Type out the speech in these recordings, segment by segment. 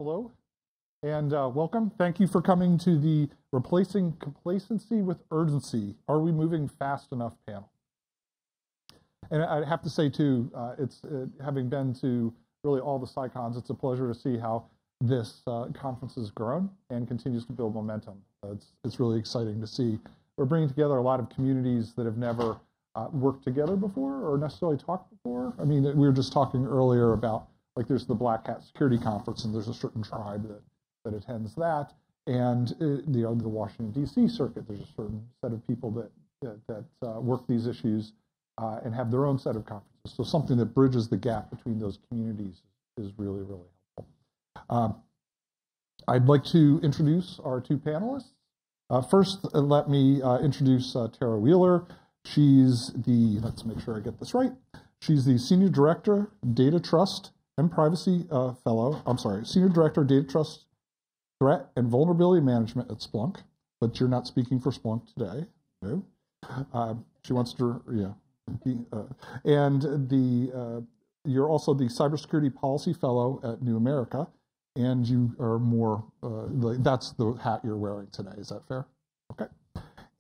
Hello, and welcome. Thank you for coming to the Replacing Complacency with Urgency, Are We Moving Fast Enough panel. And I have to say, too, having been to really all the CyCONs, it's a pleasure to see how this conference has grown and continues to build momentum. It's really exciting to see. We're bringing together a lot of communities that have never worked together before or necessarily talked before. I mean, we were just talking earlier about, like, there's the Black Hat Security Conference, and there's a certain tribe that attends that. And the Washington, D.C. circuit, there's a certain set of people that work these issues and have their own set of conferences. So something that bridges the gap between those communities is really, really helpful. I'd like to introduce our two panelists. First, let me introduce Tara Wheeler. She's let's make sure I get this right. She's the Senior Director, Data Trust and Privacy Senior Director, Data Trust, Threat and Vulnerability Management at Splunk. But you're not speaking for Splunk today, no. She wants to, you're also the Cybersecurity Policy Fellow at New America, and you are more, that's the hat you're wearing today, is that fair? Okay.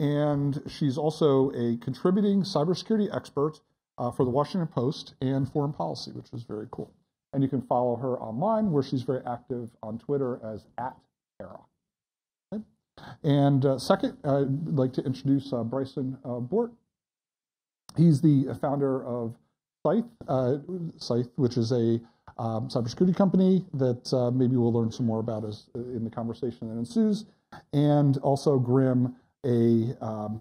And she's also a contributing cybersecurity expert for the Washington Post and Foreign Policy, which is very cool. And you can follow her online, where she's very active on Twitter as @Tara. Okay. And second, I'd like to introduce Bryson Bort. He's the founder of Scythe, which is a cybersecurity company that maybe we'll learn some more about in the conversation that ensues, and also Grim, another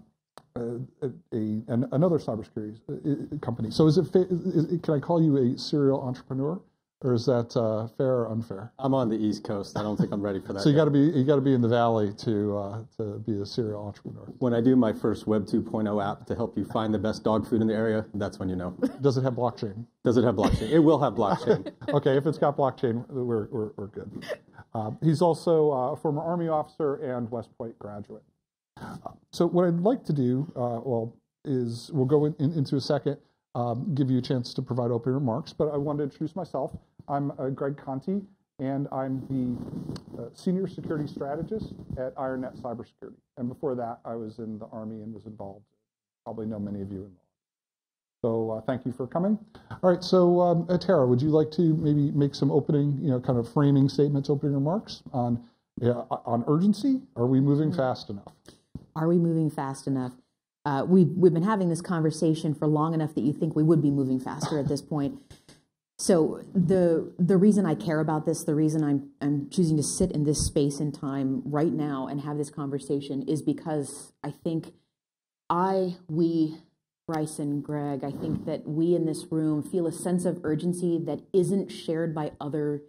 cybersecurity company. So can I call you a serial entrepreneur, or is that fair or unfair? I'm on the East Coast. I don't think I'm ready for that. So you got to be in the Valley to be a serial entrepreneur. When I do my first Web 2.0 app to help you find the best dog food in the area, that's when you know. Does it have blockchain? Does it have blockchain? It will have blockchain. Okay, if it's got blockchain, we're good. He's also a former Army officer and West Point graduate. So what I'd like to do, is we'll go into a second, give you a chance to provide opening remarks, but I wanted to introduce myself. I'm Greg Conti, and I'm the Senior Security Strategist at IronNet Cybersecurity. And before that, I was in the Army and was involved. Probably know many of you involved. So thank you for coming. All right, so Tara, would you like to maybe make some opening, kind of framing statements, opening remarks on urgency? Are we moving fast enough? Are we moving fast enough? We've been having this conversation for long enough that you think we would be moving faster at this point. So the reason I care about this, the reason I'm choosing to sit in this space and time right now and have this conversation is because I think we, Bryson, Greg, I think that we in this room feel a sense of urgency that isn't shared by other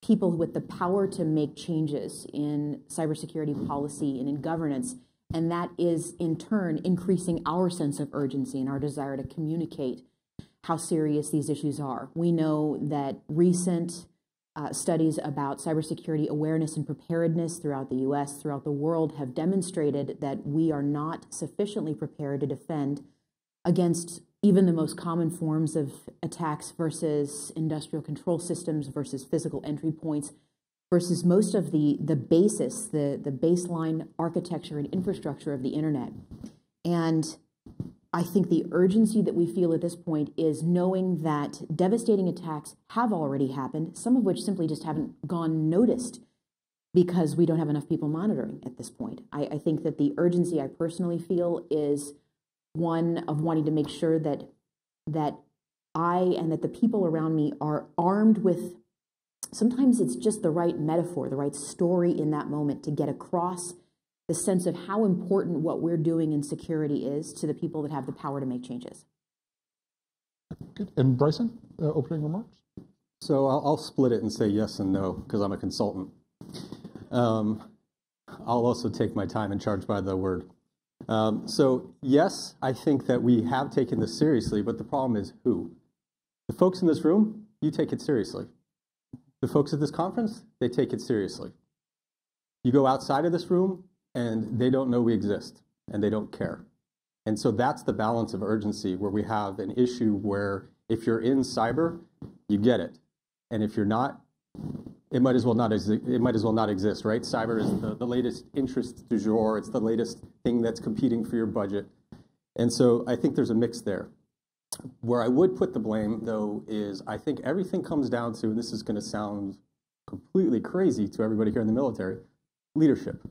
people with the power to make changes in cybersecurity policy and in governance. And that is, in turn, increasing our sense of urgency and our desire to communicate how serious these issues are. We know that recent studies about cybersecurity awareness and preparedness throughout the U.S., throughout the world, have demonstrated that we are not sufficiently prepared to defend against even the most common forms of attacks versus industrial control systems versus physical entry points versus most of the baseline architecture and infrastructure of the internet. And I think the urgency that we feel at this point is knowing that devastating attacks have already happened, some of which simply just haven't gone noticed because we don't have enough people monitoring at this point. I think that the urgency I personally feel is one of wanting to make sure that I and that the people around me are armed with, sometimes it's just the right metaphor, the right story in that moment to get across the sense of how important what we're doing in security is to the people that have the power to make changes. Good. And Bryson, opening remarks? So I'll split it and say yes and no, because I'm a consultant. I'll also take my time and charge by the word. So yes, I think that we have taken this seriously, but the problem is who? The folks in this room, you take it seriously. The folks at this conference, they take it seriously. You go outside of this room, and they don't know we exist, and they don't care. And so that's the balance of urgency, where we have an issue where if you're in cyber, you get it. And if you're not, it might as well not exist, right? Cyber is the latest interest du jour. It's the latest thing that's competing for your budget. And so I think there's a mix there. Where I would put the blame, though, is I think everything comes down to, and this is going to sound completely crazy to everybody here in the military, leadership.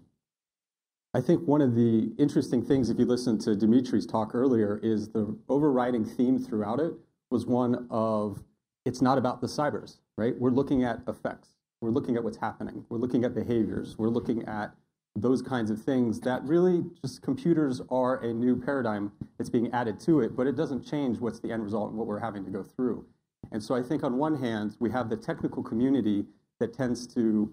I think one of the interesting things, if you listen to Dimitri's talk earlier, is the overriding theme throughout it was one of, it's not about the cybers, right? We're looking at effects. We're looking at what's happening. We're looking at behaviors. We're looking at those kinds of things that really just computers are a new paradigm that's being added to it, but it doesn't change what's the end result and what we're having to go through. And so I think on one hand, we have the technical community that tends to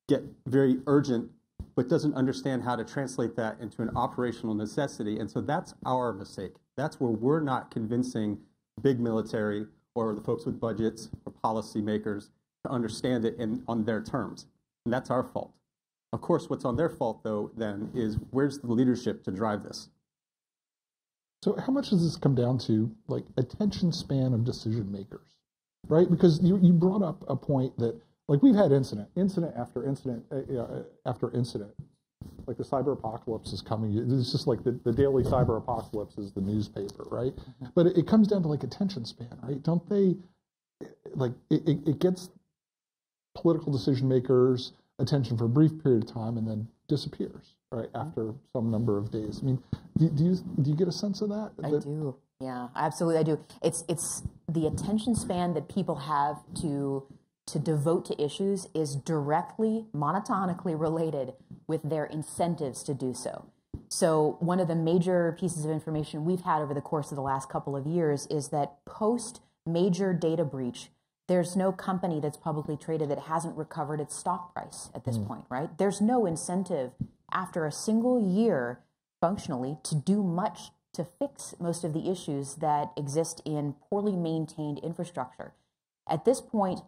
get very urgent, but doesn't understand how to translate that into an operational necessity. And so that's our mistake. That's where we're not convincing big military or the folks with budgets or policymakers to understand it on their terms. And that's our fault. Of course, what's on their fault, though, then, is where's the leadership to drive this? So how much does this come down to, like, attention span of decision makers, right? Because you brought up a point that, like, we've had incident after incident after incident. Like, the cyber apocalypse is coming. It's just like the daily cyber apocalypse is the newspaper, right? Mm-hmm. But it comes down to, like, attention span, right? Don't they, like, it gets political decision makers attention for a brief period of time and then disappears, right, after some number of days. I mean, do you get a sense of that? I do. Yeah, absolutely, I do. It's the attention span that people have to devote to issues is directly, monotonically related with their incentives to do so. So one of the major pieces of information we've had over the course of the last couple of years is that post-major data breach, there's no company that's publicly traded that hasn't recovered its stock price at this point, right? There's no incentive after a single year, functionally, to do much to fix most of the issues that exist in poorly maintained infrastructure. At this point,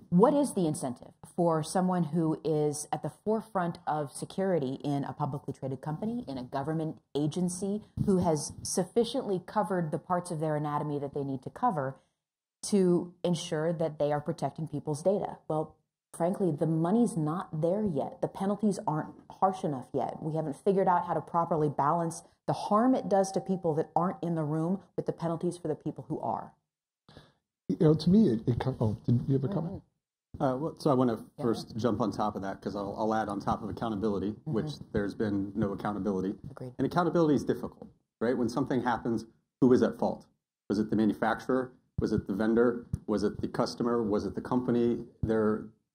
what is the incentive for someone who is at the forefront of security in a publicly traded company, in a government agency, who has sufficiently covered the parts of their anatomy that they need to cover to ensure that they are protecting people's data? Well, frankly, the money's not there yet. The penalties aren't harsh enough yet. We haven't figured out how to properly balance the harm it does to people that aren't in the room with the penalties for the people who are. You know, to me, did you have a comment? So I want to first jump on top of that, because I'll add on top of accountability, which there's been no accountability. Agreed. And accountability is difficult, right? When something happens, who is at fault? Was it the manufacturer? Was it the vendor? Was it the customer? Was it the company?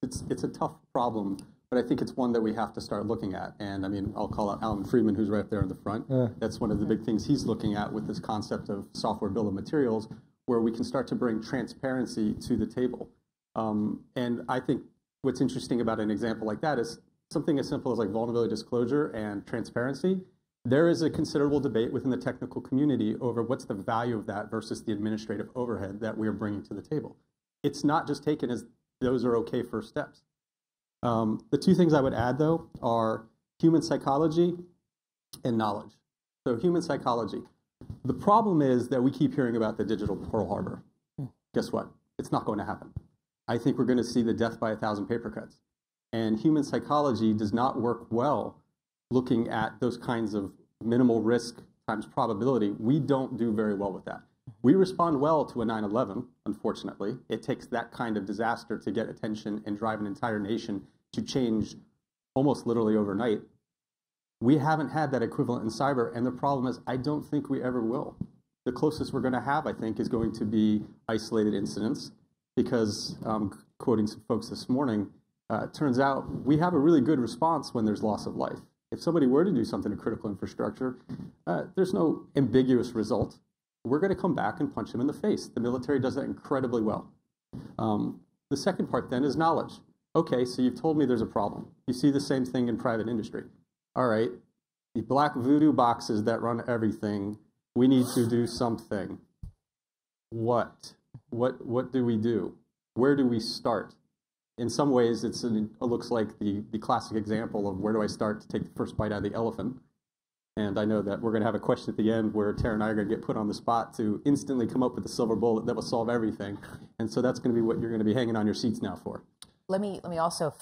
It's a tough problem, but I think it's one that we have to start looking at. And I mean, I'll call out Alan Freeman, who's right there in the front. That's one of the big things he's looking at with this concept of software bill of materials, where we can start to bring transparency to the table. And I think what's interesting about an example like that is something as simple as like vulnerability disclosure and transparency. There is a considerable debate within the technical community over what's the value of that versus the administrative overhead that we're bringing to the table. It's not just taken as those are okay first steps. The two things I would add, though, are human psychology and knowledge. So human psychology. The problem is that we keep hearing about the digital Pearl Harbor. Guess what? It's not going to happen. I think we're going to see the death by 1,000 paper cuts. And human psychology does not work well looking at those kinds of minimal risk times probability. We don't do very well with that. We respond well to a 9/11, unfortunately. It takes that kind of disaster to get attention and drive an entire nation to change almost literally overnight. We haven't had that equivalent in cyber, and the problem is I don't think we ever will. The closest we're going to have, I think, is going to be isolated incidents, because, quoting some folks this morning, it turns out we have a really good response when there's loss of life. If somebody were to do something to critical infrastructure, there's no ambiguous result. We're going to come back and punch them in the face. The military does that incredibly well. The second part then is knowledge. Okay, so you've told me there's a problem. You see the same thing in private industry. All right, the black voodoo boxes that run everything, we need to do something. What? What do we do? Where do we start? In some ways, it looks like the classic example of where do I start to take the first bite out of the elephant. And I know that we're going to have a question at the end where Tara and I are going to get put on the spot to instantly come up with a silver bullet that will solve everything. And so that's going to be what you're going to be hanging on your seats now for. let me also,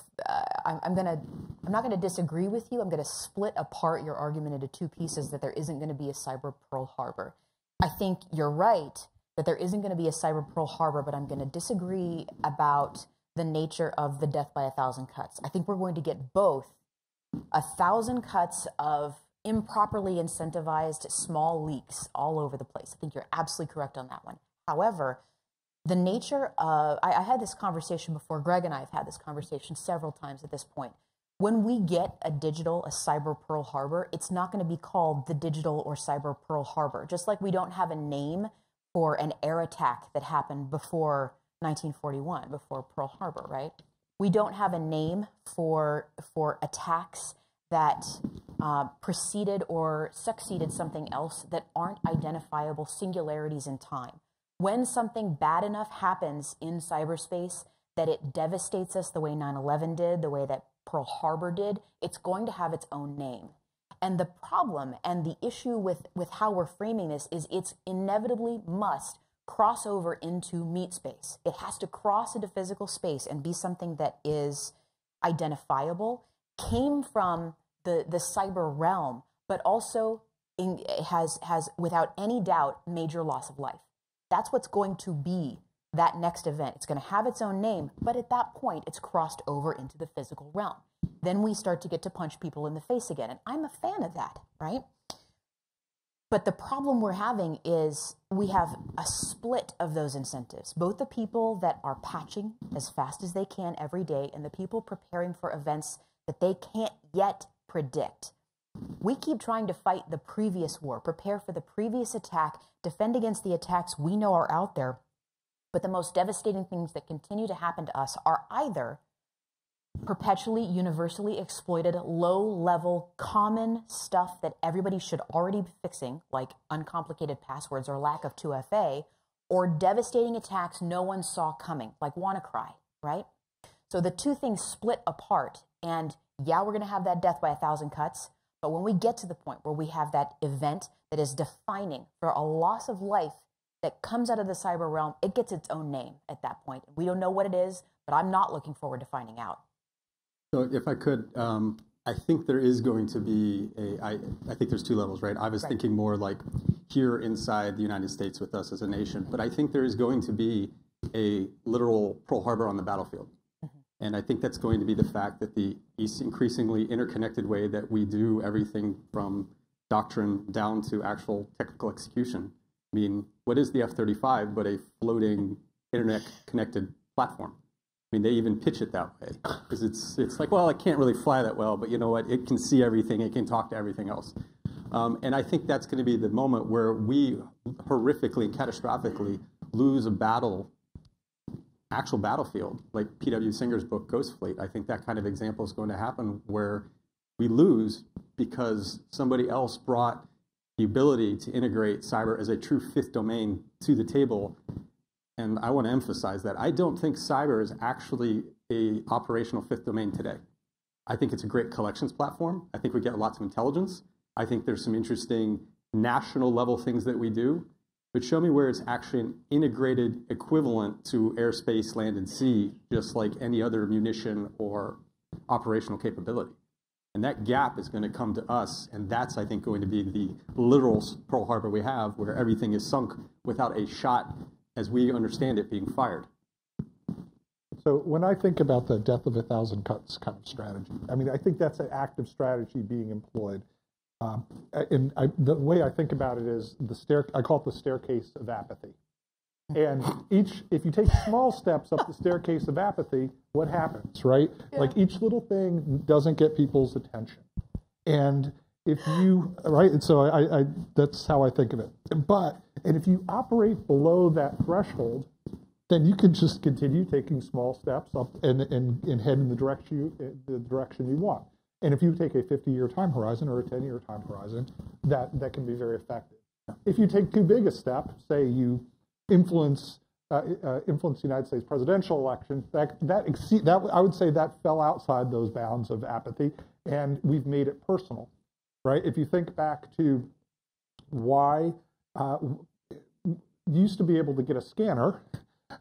I'm not going to disagree with you. I'm going to split apart your argument into two pieces, that there isn't going to be a cyber Pearl Harbor. I think you're right that there isn't going to be a cyber Pearl Harbor, but I'm going to disagree about the nature of the death by 1,000 cuts. I think we're going to get both 1,000 cuts of improperly incentivized small leaks all over the place. I think you're absolutely correct on that one. However, the nature of, I had this conversation before, Greg and I have had this conversation several times at this point. When we get a cyber Pearl Harbor, it's not going to be called the digital or cyber Pearl Harbor. Just like we don't have a name for an air attack that happened before 1941, before Pearl Harbor, right? We don't have a name for attacks that preceded or succeeded something else that aren't identifiable singularities in time. When something bad enough happens in cyberspace that it devastates us the way 9/11 did, the way that Pearl Harbor did, it's going to have its own name. And the problem and the issue with how we're framing this is it's inevitably must cross over into meat space. It has to cross into physical space and be something that is identifiable, came from the cyber realm, but also has without any doubt major loss of life. That's what's going to be that next event. It's going to have its own name, but at that point, it's crossed over into the physical realm. Then we start to get to punch people in the face again, and I'm a fan of that, right? But the problem we're having is we have a split of those incentives, both the people that are patching as fast as they can every day and the people preparing for events that they can't yet predict. We keep trying to fight the previous war, prepare for the previous attack, defend against the attacks we know are out there. But the most devastating things that continue to happen to us are either perpetually, universally exploited, low-level, common stuff that everybody should already be fixing, like uncomplicated passwords or lack of 2FA, or devastating attacks no one saw coming, like WannaCry, right? So the two things split apart, and yeah, we're going to have that death by 1,000 cuts, but when we get to the point where we have that event that is defining for a loss of life that comes out of the cyber realm, it gets its own name at that point. We don't know what it is, but I'm not looking forward to finding out. So if I could, I think there is going to be I think there's two levels, right? I was thinking more like here inside the United States with us as a nation, but I think there is going to be a literal Pearl Harbor on the battlefield. And I think that's going to be the fact that the increasingly interconnected way that we do everything from doctrine down to actual technical execution. I mean, what is the F-35 but a floating internet-connected platform? I mean, they even pitch it that way because it's like, well, it can't really fly that well, but you know what? It can see everything. It can talk to everything else. And I think that's going to be the moment where we horrifically, catastrophically lose a battle, actual battlefield, like P.W. Singer's book, Ghost Fleet. I think that kind of example is going to happen where we lose because somebody else brought the ability to integrate cyber as a true fifth domain to the table. And I want to emphasize that I don't think cyber is actually a operational fifth domain today. I think it's a great collections platform. I think we get lots of intelligence. I think there's some interesting national level things that we do. But show me where it's actually an integrated equivalent to airspace, land, and sea, just like any other munition or operational capability. And that gap is going to come to us, and that's, I think, going to be the literal Pearl Harbor we have, where everything is sunk without a shot, as we understand it, being fired. So when I think about the death of 1,000 cuts kind of strategy, I mean, I think that's an active strategy being employed. The way I think about it is I call it the staircase of apathy. And if you take small steps up the staircase of apathy, what happens, right? Yeah. Like each little thing doesn't get people's attention. And if you, right, and so that's how I think of it. And if you operate below that threshold, then you can just continue taking small steps up and head in the direction you want. And if you take a 50-year time horizon or a 10-year time horizon, that can be very effective. If you take too big a step, say you influence the United States presidential election, that I would say that fell outside those bounds of apathy, and we've made it personal, right? If you think back to why you used to be able to get a scanner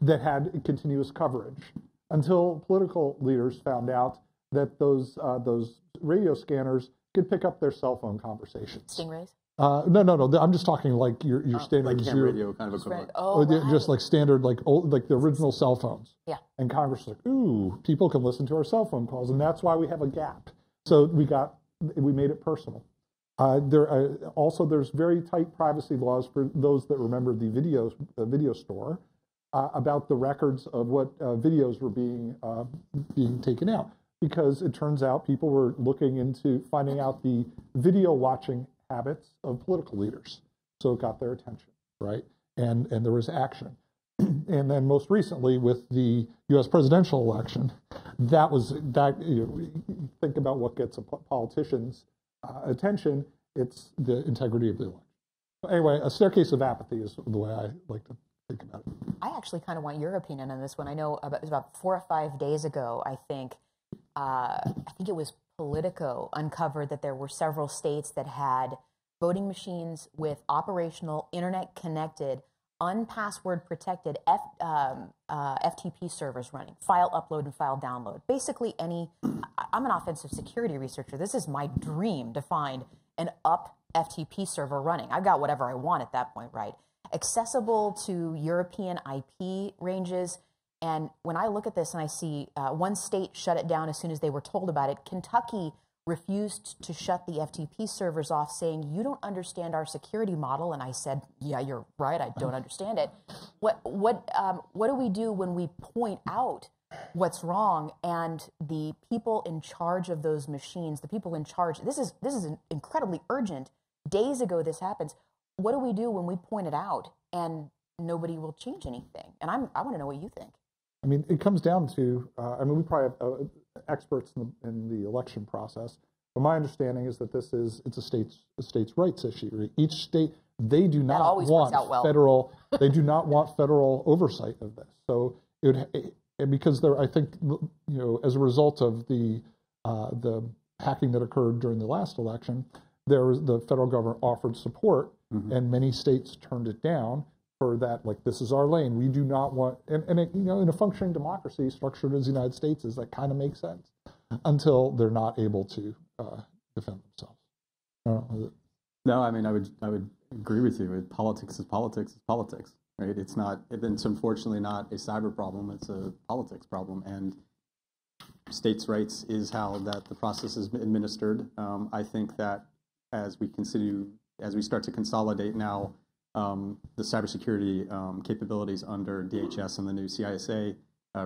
that had continuous coverage. until political leaders found out that those radio scanners could pick up their cell phone conversations. Stingrays? No. I'm just talking like your standard like ham radio kind of equivalent. Just like standard, like the original cell phones. Yeah. And Congress was like, ooh, people can listen to our cell phone calls, and that's why we have a gap. So we made it personal. Also, there's very tight privacy laws for those that remember the video store about the records of what videos were being taken out, because it turns out people were looking into finding out the video watching habits of political leaders. So it got their attention, right? And there was action. And then most recently with the U.S. presidential election, think about what gets a politician's attention. It's the integrity of the election. Anyway, a staircase of apathy is the way I like to think about it. I actually kind of want your opinion on this one. I know it was about 4 or 5 days ago, I think it was Politico uncovered that there were several states that had voting machines with operational, internet-connected, unpassword protected FTP servers running, file upload and file download. Basically I'm an offensive security researcher. This is my dream to find an FTP server running. I've got whatever I want at that point, right? Accessible to European IP ranges. And when I look at this and I see one state shut it down as soon as they were told about it, Kentucky refused to shut the FTP servers off, saying, you don't understand our security model. And I said, yeah, you're right, I don't understand it. What do we do when we point out what's wrong and the people in charge of those machines, the people in charge, this is incredibly urgent. Days ago this happens. What do we do when we point it out and nobody will change anything? And I want to know what you think. I mean, it comes down to, we probably have experts in the election process, but my understanding is that it's a states' rights issue. Right? Each state, they do not want federal, they do not want federal oversight of this. So because I think, as a result of the hacking that occurred during the last election, the federal government offered support, and many states turned it down. For that, like, this is our lane. We do not want, and it, in a functioning democracy structured as the United States, that kind of makes sense until they're not able to defend themselves. No, I mean, I would agree with you. Politics is politics, right? It's unfortunately not a cyber problem. It's a politics problem, and states' rights is how the process is administered. I think that as we start to consolidate now. The cybersecurity capabilities under DHS and the new CISA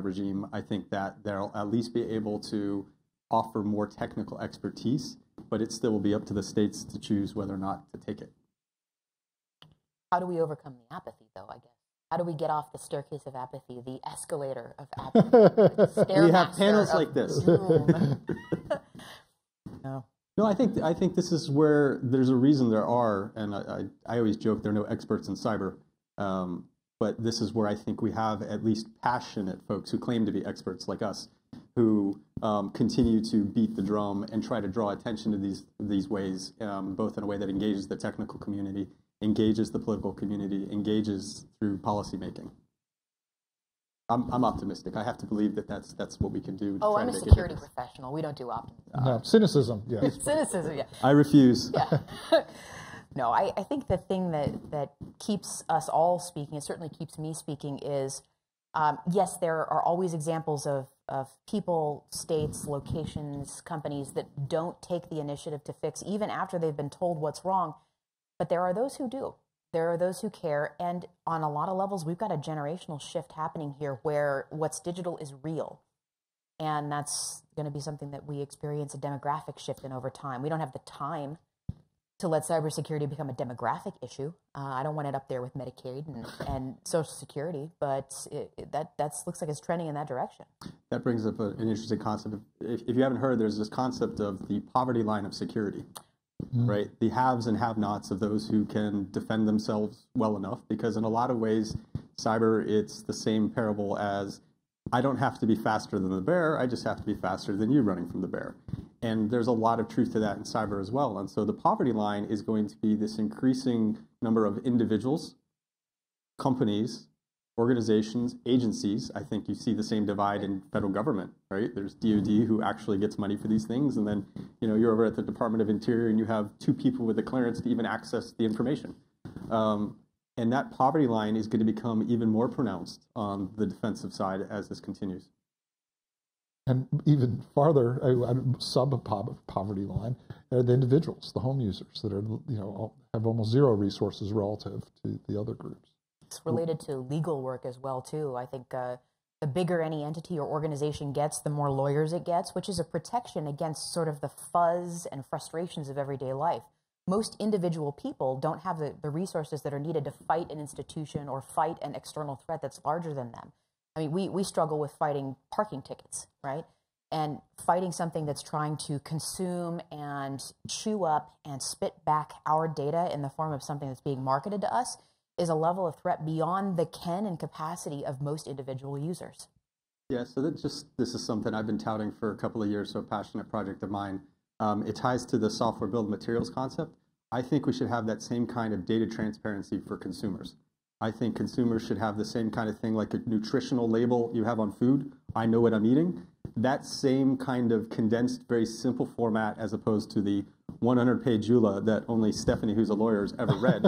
regime, I think that they'll at least be able to offer more technical expertise, but it still will be up to the states to choose whether or not to take it. How do we overcome the apathy, though, I guess? How do we get off the staircase of apathy, the escalator of apathy? We have panels like this. No. No, I think this is where there's a reason there are, and I always joke there are no experts in cyber, but this is where I think we have at least passionate folks who claim to be experts like us, who continue to beat the drum and try to draw attention to these ways, both in a way that engages the technical community, engages the political community, engages through policymaking. I'm optimistic. I have to believe that that's what we can do. Oh, I'm a security professional. We don't do optimism. No, cynicism, yes. Cynicism, yeah. I refuse. Yeah. No, I think the thing that keeps us all speaking, it certainly keeps me speaking, is, yes, there are always examples of people, states, locations, companies that don't take the initiative to fix, even after they've been told what's wrong. But there are those who do. There are those who care, and on a lot of levels, we've got a generational shift happening here where what's digital is real, and that's going to be something that we experience a demographic shift in over time. We don't have the time to let cybersecurity become a demographic issue. I don't want it up there with Medicaid and Social Security, but that looks like it's trending in that direction. That brings up an interesting concept. If you haven't heard, there's this concept of the poverty line of security. Right, the haves and have-nots of those who can defend themselves well enough, because in a lot of ways, cyber, it's the same parable as, I don't have to be faster than the bear, I just have to be faster than you running from the bear. And there's a lot of truth to that in cyber as well. And so the poverty line is going to be this increasing number of individuals, companies, organizations, agencies. I think you see the same divide in federal government, right? There's DoD who actually gets money for these things, and then you're over at the Department of Interior and you have two people with the clearance to even access the information. And that poverty line is going to become even more pronounced on the defensive side as this continues. And even farther, sub-poverty line, are the individuals, the home users that are, have almost zero resources relative to the other groups. It's related to legal work as well, too. I think the bigger any entity or organization gets, the more lawyers it gets, which is a protection against sort of the fuzz and frustrations of everyday life. Most individual people don't have the resources that are needed to fight an institution or fight an external threat that's larger than them. I mean, we struggle with fighting parking tickets, right? And fighting something that's trying to consume and chew up and spit back our data in the form of something that's being marketed to us is a level of threat beyond the ken and capacity of most individual users. Yeah, so this is something I've been touting for a couple of years, so a passionate project of mine. It ties to the software bill of materials concept. I think we should have that same kind of data transparency for consumers. I think consumers should have the same kind of thing, like a nutritional label you have on food. I know what I'm eating. That same kind of condensed, very simple format, as opposed to the 100-page EULA that only Stephanie, who's a lawyer, has ever read,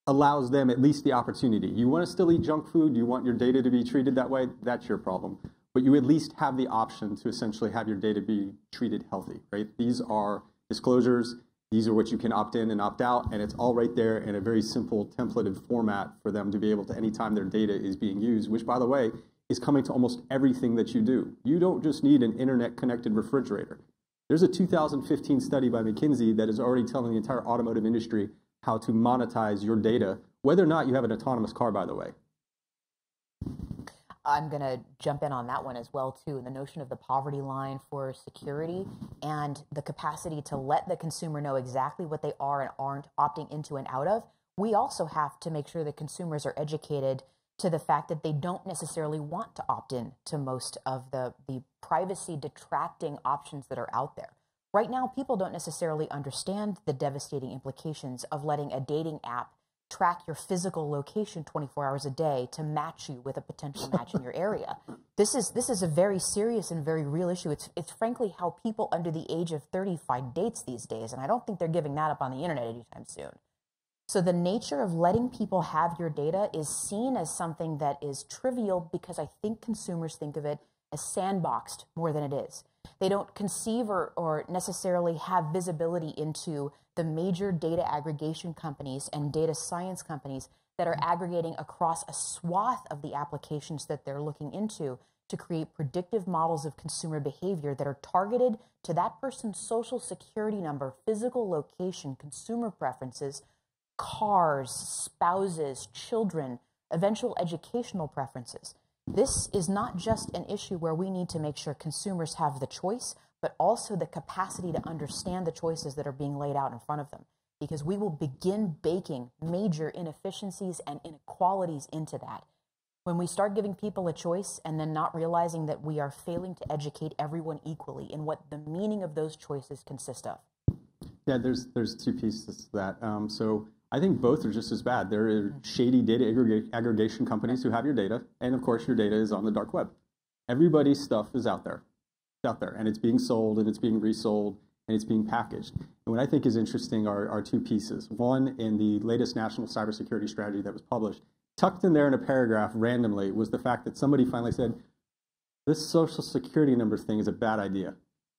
allows them at least the opportunity. You want to still eat junk food? You want your data to be treated that way? That's your problem. But you at least have the option to essentially have your data be treated healthy, right? These are disclosures. These are what you can opt in and opt out, and it's all right there in a very simple templated format for them to be able to, anytime their data is being used, which, by the way, is coming to almost everything that you do. You don't just need an internet-connected refrigerator. There's a 2015 study by McKinsey that is already telling the entire automotive industry how to monetize your data, whether or not you have an autonomous car, by the way. I'm going to jump in on that one as well, too. The notion of the poverty line for security and the capacity to let the consumer know exactly what they are and aren't opting into and out of. We also have to make sure that consumers are educated to the fact that they don't necessarily want to opt in to most of the privacy detracting options that are out there. Right now, people don't necessarily understand the devastating implications of letting a dating app track your physical location 24 hours a day to match you with a potential match in your area. This is a very serious and very real issue. It's frankly how people under the age of 30 find dates these days, and I don't think they're giving that up on the internet anytime soon. So the nature of letting people have your data is seen as something that is trivial because I think consumers think of it as sandboxed more than it is. They don't conceive or necessarily have visibility into the major data aggregation companies and data science companies that are aggregating across a swath of the applications that they're looking into to create predictive models of consumer behavior that are targeted to that person's social security number, physical location, consumer preferences, cars, spouses, children, eventual educational preferences. This is not just an issue where we need to make sure consumers have the choice, but also the capacity to understand the choices that are being laid out in front of them, because we will begin baking major inefficiencies and inequalities into that. When we start giving people a choice and then not realizing that we are failing to educate everyone equally in what the meaning of those choices consist of. Yeah, there's two pieces to that. So I think both are just as bad. There are shady data aggregation companies who have your data, and of course your data is on the dark web. Everybody's stuff is out there. It's out there, and it's being sold, and it's being resold, and it's being packaged. And what I think is interesting are two pieces. One, in the latest national cybersecurity strategy that was published, tucked in there in a paragraph randomly was the fact that somebody finally said, this social security number thing is a bad idea.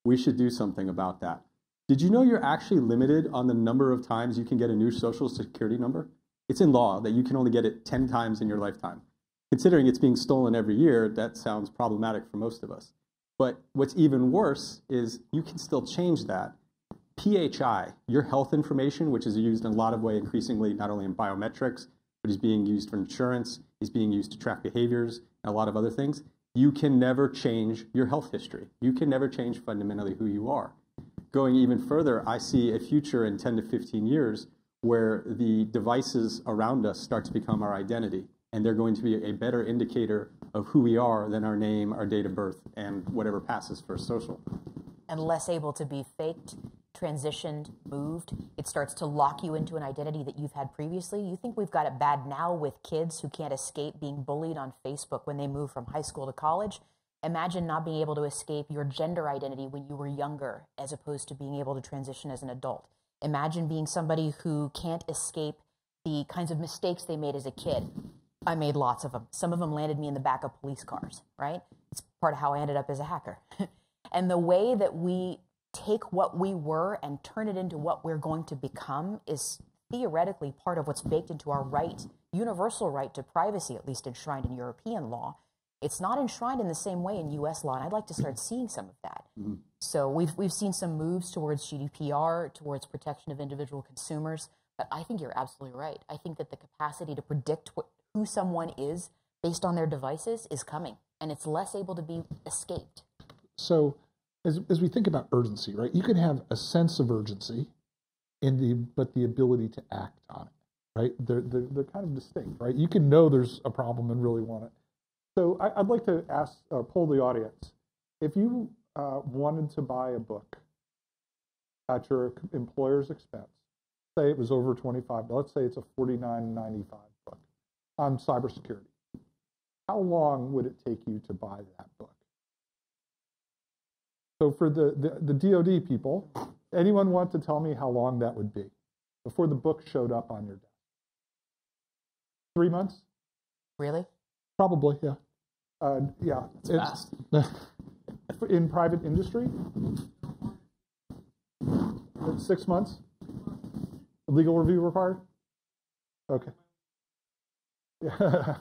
We should do something about that. Did you know you're actually limited on the number of times you can get a new social security number? It's in law that you can only get it 10 times in your lifetime. Considering it's being stolen every year, that sounds problematic for most of us. But what's even worse is you can still change that. PHI, your health information, which is used in a lot of ways increasingly, not only in biometrics, but is being used for insurance, is being used to track behaviors, and a lot of other things. You can never change your health history. You can never change fundamentally who you are. Going even further, I see a future in 10 to 15 years where the devices around us start to become our identity, and they're going to be a better indicator of who we are than our name, our date of birth, and whatever passes for social. And less able to be faked transitioned, moved, it starts to lock you into an identity that you've had previously. You think we've got it bad now with kids who can't escape being bullied on Facebook when they move from high school to college. Imagine not being able to escape your gender identity when you were younger, as opposed to being able to transition as an adult. Imagine being somebody who can't escape the kinds of mistakes they made as a kid. I made lots of them. Some of them landed me in the back of police cars, right? It's part of how I ended up as a hacker. And the way that we take what we were and turn it into what we're going to become is theoretically part of what's baked into our right, universal right to privacy, at least enshrined in European law. It's not enshrined in the same way in U.S. law, and I'd like to start seeing some of that. Mm-hmm. So we've seen some moves towards GDPR, towards protection of individual consumers, but I think you're absolutely right. I think that the capacity to predict who someone is based on their devices is coming, and it's less able to be escaped. So as we think about urgency, right, you can have a sense of urgency, but the ability to act on it, right? They're kind of distinct, right? You can know there's a problem and really want it. So I'd like to poll the audience. If you wanted to buy a book at your employer's expense, say it was over $25, let's say it's a $49.95 book on cybersecurity, how long would it take you to buy that book? So for the DoD people, anyone want to tell me how long that would be before the book showed up on your desk? 3 months? Really? Probably, yeah. Yeah. It's fast. In private industry? 6 months? Legal review required? Okay. Yeah.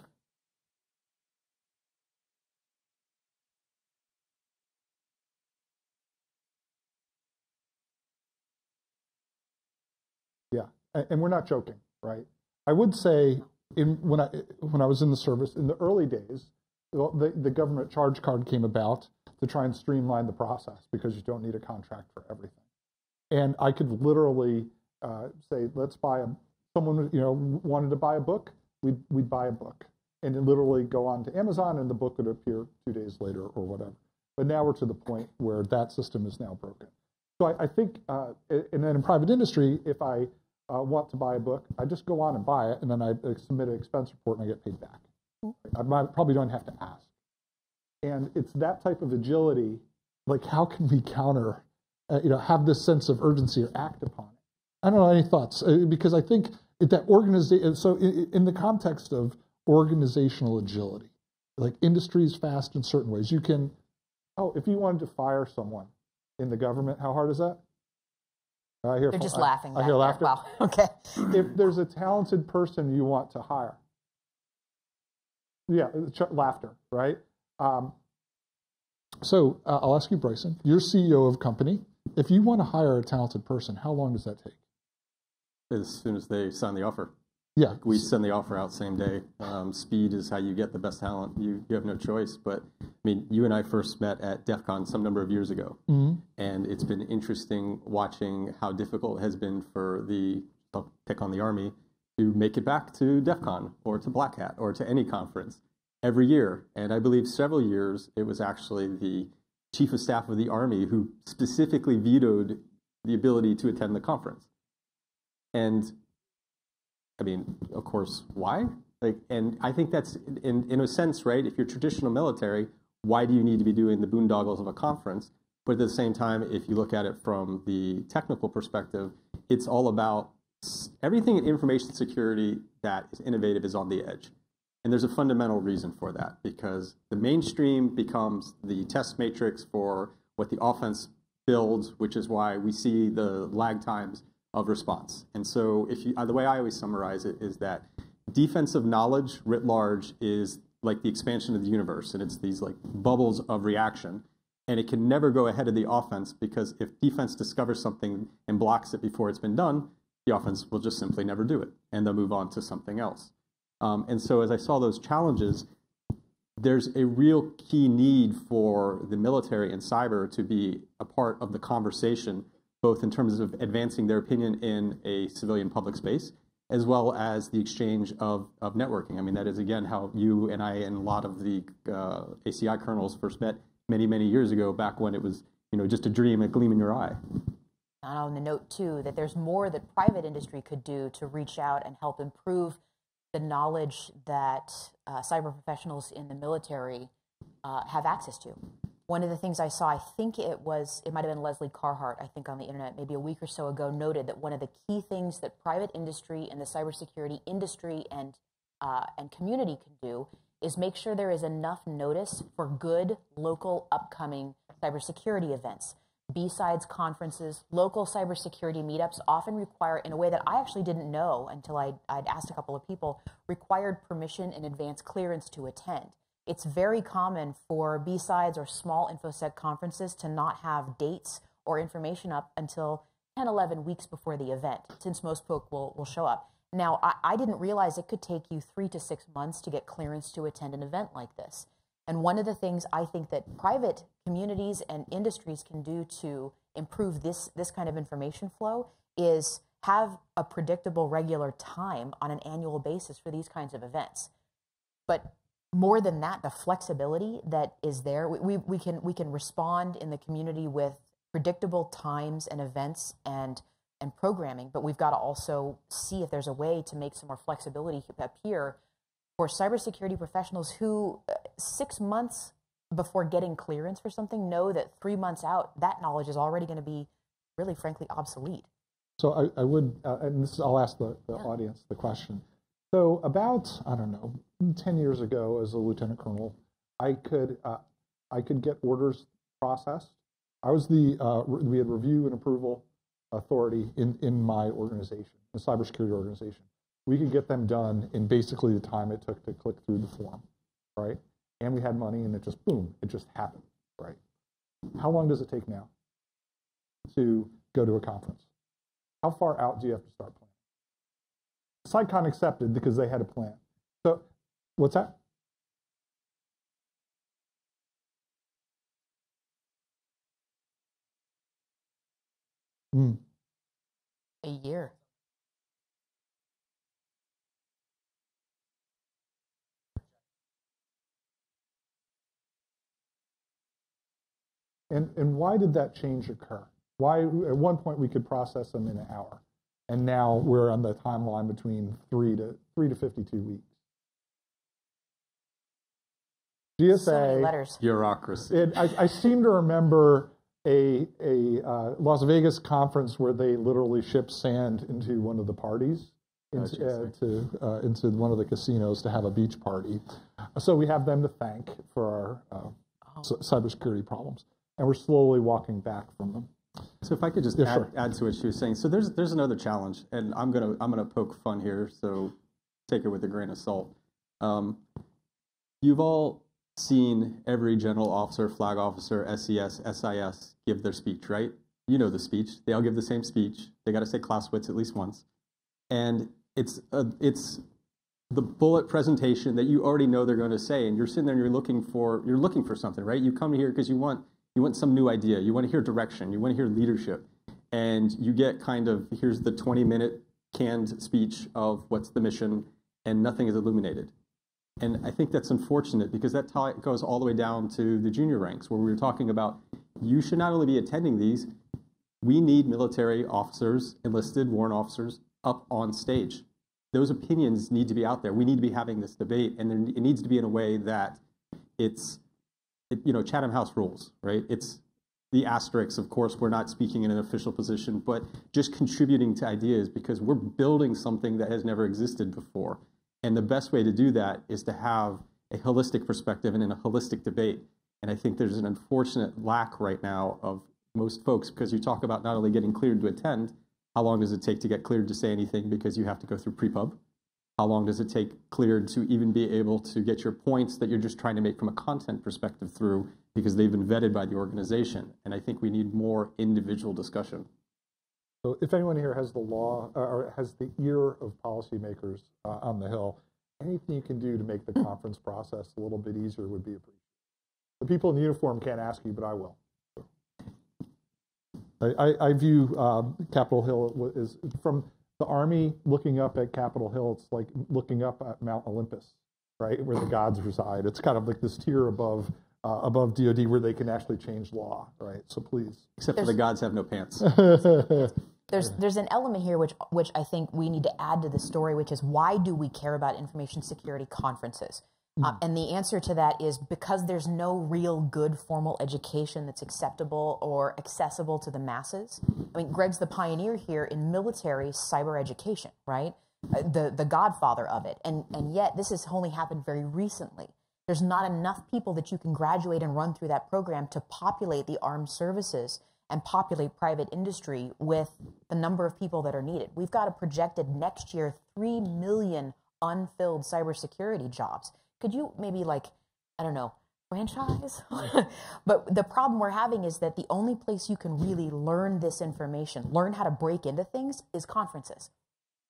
Yeah, and we're not joking, right? I would say when I was in the service in the early days, the government charge card came about to try and streamline the process because you don't need a contract for everything. And I could literally say, let's buy someone wanted to buy a book, we'd buy a book, and then literally go on to Amazon, and the book would appear 2 days later or whatever. But now we're to the point where that system is now broken. So I think, and then in private industry, if I want to buy a book, I just go on and buy it, and then I submit an expense report and I get paid back. I probably don't have to ask. And it's that type of agility, like how can we counter, have this sense of urgency or act upon it? I don't know, any thoughts? Because I think that organization, so in the context of organizational agility, like industry is fast in certain ways. You can, if you wanted to fire someone in the government, how hard is that? They're just laughing. I hear laughter. Wow, okay. If there's a talented person you want to hire, yeah, laughter, right? So I'll ask you, Bryson, you're CEO of a company. If you want to hire a talented person, how long does that take? As soon as they sign the offer. Yeah. We send the offer out same day. Speed is how you get the best talent. You have no choice. But I mean, you and I first met at DEF CON some number of years ago. Mm-hmm. And it's been interesting watching how difficult it has been for I'll pick on the Army, to make it back to DEF CON or to Black Hat or to any conference every year. And I believe several years it was actually the Chief of Staff of the Army who specifically vetoed the ability to attend the conference. And I mean, of course, why? And I think that's, in a sense, right, if you're traditional military, why do you need to be doing the boondoggles of a conference? But at the same time, if you look at it from the technical perspective, it's all about everything in information security that is innovative is on the edge. And there's a fundamental reason for that, because the mainstream becomes the test matrix for what the offense builds, which is why we see the lag times of response. And so the way I always summarize it is that defensive knowledge writ large is like the expansion of the universe, and it's these like bubbles of reaction, and it can never go ahead of the offense, because if defense discovers something and blocks it before it's been done, the offense will just simply never do it, and they'll move on to something else. And so as I saw those challenges, there's a real key need for the military and cyber to be a part of the conversation, both in terms of advancing their opinion in a civilian public space, as well as the exchange of networking. I mean, that is, again, how you and I and a lot of the ACI colonels first met many, many years ago, back when it was, just a dream, a gleam in your eye. And on the note, too, that there's more that private industry could do to reach out and help improve the knowledge that cyber professionals in the military have access to. One of the things I saw, I think it might have been Leslie Carhart, I think on the internet, maybe a week or so ago, noted that one of the key things that private industry and the cybersecurity industry and community can do is make sure there is enough notice for good local upcoming cybersecurity events. B-sides conferences, local cybersecurity meetups often require, in a way that I actually didn't know until I'd asked a couple of people, required permission and advance clearance to attend. It's very common for B-sides or small InfoSec conferences to not have dates or information up until 10, 11 weeks before the event, since most folk will show up. Now, I didn't realize it could take you 3 to 6 months to get clearance to attend an event like this. And one of the things I think that private communities and industries can do to improve this kind of information flow is have a predictable, regular time on an annual basis for these kinds of events. But more than that, the flexibility that is there, we can respond in the community with predictable times and events and programming, but we've got to also see if there's a way to make some more flexibility appear for cybersecurity professionals who 6 months before getting clearance for something know that 3 months out, that knowledge is already going to be really, frankly, obsolete. So I would, and I'll ask the audience the question. So about, I don't know, 10 years ago as a lieutenant colonel, I could get orders processed. I was we had review and approval authority in my organization, the cybersecurity organization. We could get them done in basically the time it took to click through the form, right? And we had money, and it just, boom, it just happened, right? How long does it take now to go to a conference? How far out do you have to start planning? CyCON accepted because they had a plan. So, what's that? A year. And why did that change occur? Why, at one point, we could process them in an hour, and now we're on the timeline between 3 to 52 weeks. GSA, So many letters. Bureaucracy. I seem to remember a Las Vegas conference where they literally shipped sand into one of the parties, into one of the casinos to have a beach party. So we have them to thank for our cybersecurity problems, and we're slowly walking back from them. So if I could just add to what she was saying. So there's another challenge, and I'm gonna poke fun here, so take it with a grain of salt. You've all seen every general officer, flag officer, SES, SIS give their speech, right? You know the speech. They all give the same speech. They got to say Clausewitz at least once, and it's the bullet presentation that you already know they're going to say, and you're sitting there and you're looking for something, right? You come here because you want some new idea. You want to hear direction. You want to hear leadership, and you get kind of, here's the 20-minute canned speech of what's the mission, and nothing is illuminated. And I think that's unfortunate because that goes all the way down to the junior ranks, where we were talking about you should not only be attending these, we need military officers, enlisted warrant officers up on stage. Those opinions need to be out there. We need to be having this debate, and it needs to be in a way that Chatham House rules, right? It's the asterisks, of course, we're not speaking in an official position, but just contributing to ideas because we're building something that has never existed before. And the best way to do that is to have a holistic perspective and in a holistic debate. And I think there's an unfortunate lack right now of most folks, because you talk about not only getting cleared to attend, how long does it take to get cleared to say anything because you have to go through pre-pub? How long does it take cleared to even be able to get your points that you're just trying to make from a content perspective through because they've been vetted by the organization? And I think we need more individual discussion. So if anyone here has the law or has the ear of policymakers on the Hill, anything you can do to make the conference process a little bit easier would be appreciated. The people in uniform can't ask you, but I will. I view Capitol Hill is from the Army looking up at Capitol Hill. It's like looking up at Mount Olympus, right, where the gods reside. It's kind of like this tier above above DoD where they can actually change law, right? So please. Except for the gods have no pants. There's an element here which I think we need to add to the story, which is why do we care about information security conferences? And the answer to that is because there's no real good formal education that's acceptable or accessible to the masses. I mean, Greg's the pioneer here in military cyber education, right? The godfather of it. And yet this has only happened very recently. There's not enough people that you can graduate and run through that program to populate the armed services and populate private industry with the number of people that are needed. We've got a projected next year 3 million unfilled cybersecurity jobs. Could you maybe franchise? But the problem we're having is that the only place you can really learn this information, learn how to break into things, is conferences.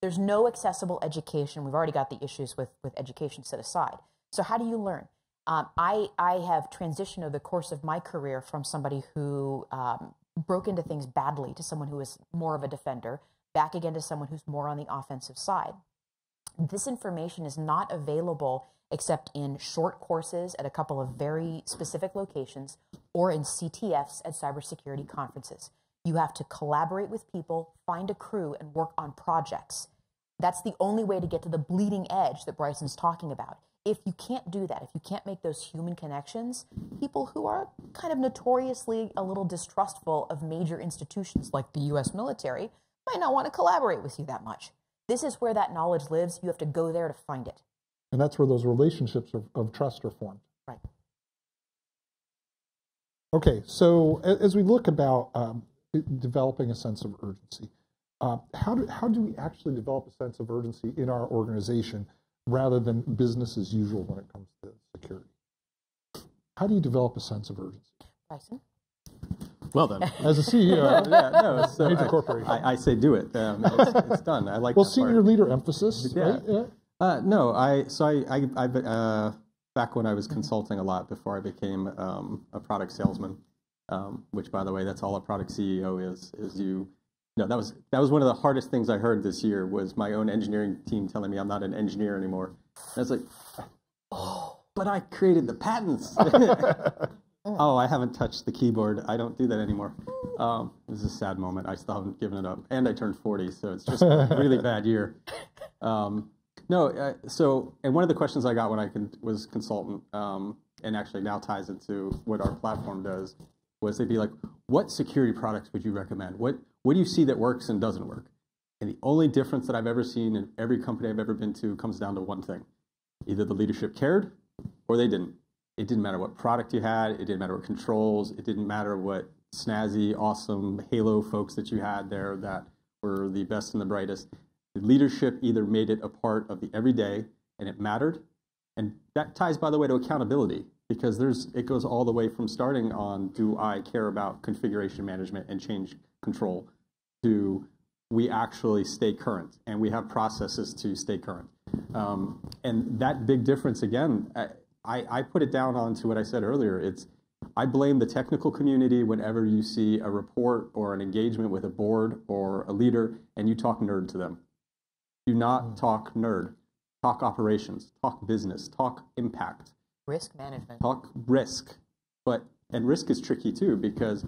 There's no accessible education. We've already got the issues with education set aside. So how do you learn? I have transitioned over the course of my career from somebody who broke into things badly to someone who is more of a defender, back again to someone who's more on the offensive side. This information is not available except in short courses at a couple of very specific locations or in CTFs at cybersecurity conferences. You have to collaborate with people, find a crew, and work on projects. That's the only way to get to the bleeding edge that Bryson's talking about. If you can't do that, if you can't make those human connections, people who are kind of notoriously a little distrustful of major institutions like the U.S. military might not want to collaborate with you that much. This is where that knowledge lives. You have to go there to find it. And that's where those relationships of trust are formed. Right. Okay, so as we look about developing a sense of urgency, how do we actually develop a sense of urgency in our organization rather than business as usual when it comes to security? How do you develop a sense of urgency? Bryson? Well then, as a CEO, I say do it. It's done. I like. Well, that senior part. leader emphasis, Yeah. right? Yeah. No, back when I was consulting a lot before I became a product salesman, which, by the way, that's all a product CEO is you. No, that was one of the hardest things I heard this year was my own engineering team telling me I'm not an engineer anymore. And I was like, oh, but I created the patents. Oh, I haven't touched the keyboard. I don't do that anymore. It was a sad moment. I still haven't given it up. And I turned 40, so it's just a really bad year. And one of the questions I got when I was consultant, and actually now ties into what our platform does, was they'd be like, what security products would you recommend? What do you see that works and doesn't work? And the only difference that I've ever seen in every company I've ever been to comes down to one thing. Either the leadership cared or they didn't. It didn't matter what product you had. It didn't matter what controls. It didn't matter what snazzy, awesome Halo folks that you had there that were the best and the brightest. The leadership either made it a part of the everyday and it mattered. And that ties, by the way, to accountability, because it goes all the way from starting on, do I care about configuration management and change control, to we actually stay current and we have processes to stay current. And that big difference, again, I put it down onto what I said earlier. I blame the technical community whenever you see a report or an engagement with a board or a leader and you talk nerd to them. Do not talk nerd. Talk operations, talk business, talk impact. Risk management. Talk risk. And risk is tricky too, because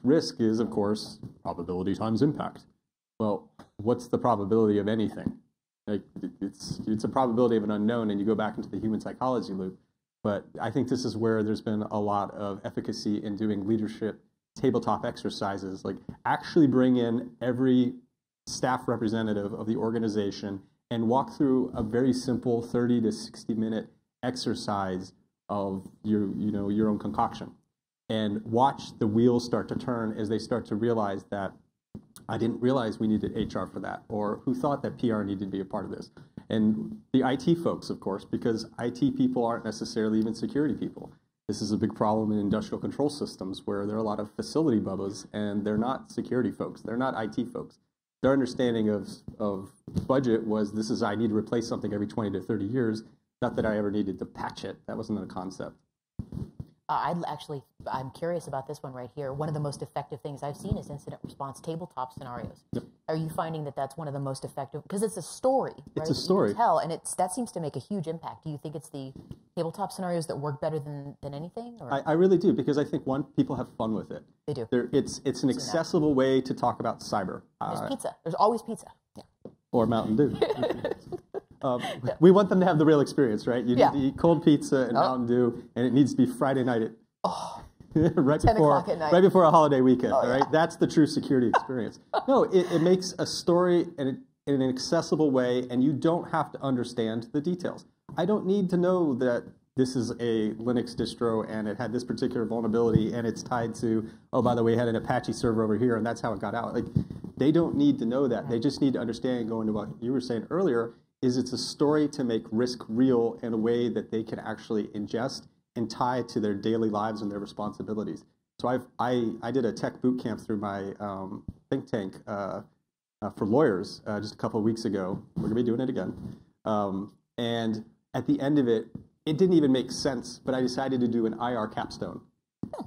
risk is, of course, probability times impact. Well, what's the probability of anything? Like, it's a probability of an unknown, and you go back into the human psychology loop. But I think this is where there's been a lot of efficacy in doing leadership tabletop exercises, like actually bring in every staff representative of the organization and walk through a very simple 30 to 60 minute exercise of your own concoction, and watch the wheels start to turn as they start to realize that I didn't realize we needed HR for that, or who thought that PR needed to be a part of this. And the IT folks, of course, because IT people aren't necessarily even security people. This is a big problem in industrial control systems where there are a lot of facility bubbas and they're not security folks. They're not IT folks. Their understanding of budget was I need to replace something every 20 to 30 years. Not that I ever needed to patch it. That wasn't a concept. I'm curious about this one right here. One of the most effective things I've seen is incident response tabletop scenarios. Yep. Are you finding that that's one of the most effective? Because it's a story, right? It's a story. That you can tell, and that seems to make a huge impact. Do you think it's the tabletop scenarios that work better than anything? Or? I really do, because I think, one, people have fun with it. They do. It's an accessible way to talk about cyber. There's pizza. There's always pizza. Yeah. Or Mountain Dew. We want them to have the real experience, right? You need to eat cold pizza and Mountain Dew, and it needs to be Friday night at right 10 o'clock at night. Right before a holiday weekend, all right? That's the true security experience. No, it makes a story in an accessible way, and you don't have to understand the details. I don't need to know that this is a Linux distro and it had this particular vulnerability and it's tied to, oh, by the way, it had an Apache server over here and that's how it got out. Like, they don't need to know that. They just need to understand, going to what you were saying earlier, is it's a story to make risk real in a way that they can actually ingest and tie it to their daily lives and their responsibilities. So I did a tech boot camp through my think tank for lawyers just a couple of weeks ago. We're going to be doing it again. And at the end of it, it didn't even make sense, but I decided to do an IR capstone.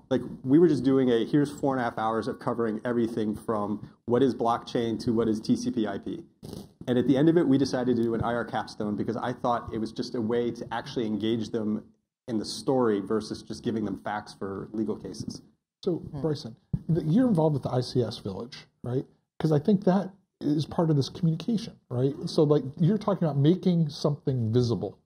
Like, we were just doing here's 4.5 hours of covering everything from what is blockchain to what is TCP/IP. And at the end of it, we decided to do an IR capstone because I thought it was just a way to actually engage them in the story versus just giving them facts for legal cases. So, Bryson, you're involved with the ICS Village, right? Because I think that is part of this communication, right? So, like, you're talking about making something visible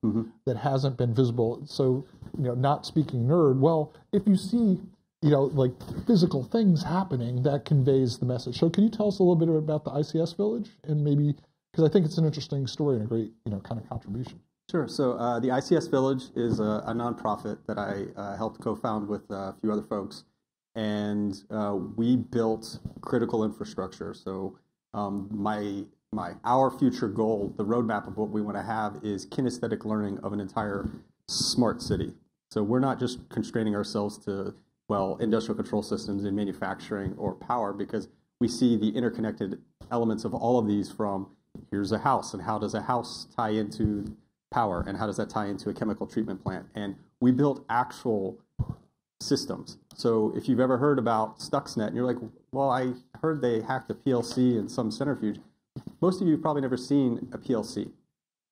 that hasn't been visible. So, not speaking nerd, well, if you see, like physical things happening, that conveys the message. So can you tell us a little bit about the ICS Village, and maybe, because I think it's an interesting story and a great, kind of contribution. Sure. So the ICS Village is a nonprofit that I helped co-found with a few other folks, and we built critical infrastructure. So our future goal, the roadmap of what we want to have, is kinesthetic learning of an entire smart city. So we're not just constraining ourselves to, industrial control systems in manufacturing or power, because we see the interconnected elements of all of these, from here's a house, and how does a house tie into power, and how does that tie into a chemical treatment plant? And we built actual systems. So if you've ever heard about Stuxnet, and you're like, well, I heard they hacked a PLC and some centrifuge. Most of you have probably never seen a PLC.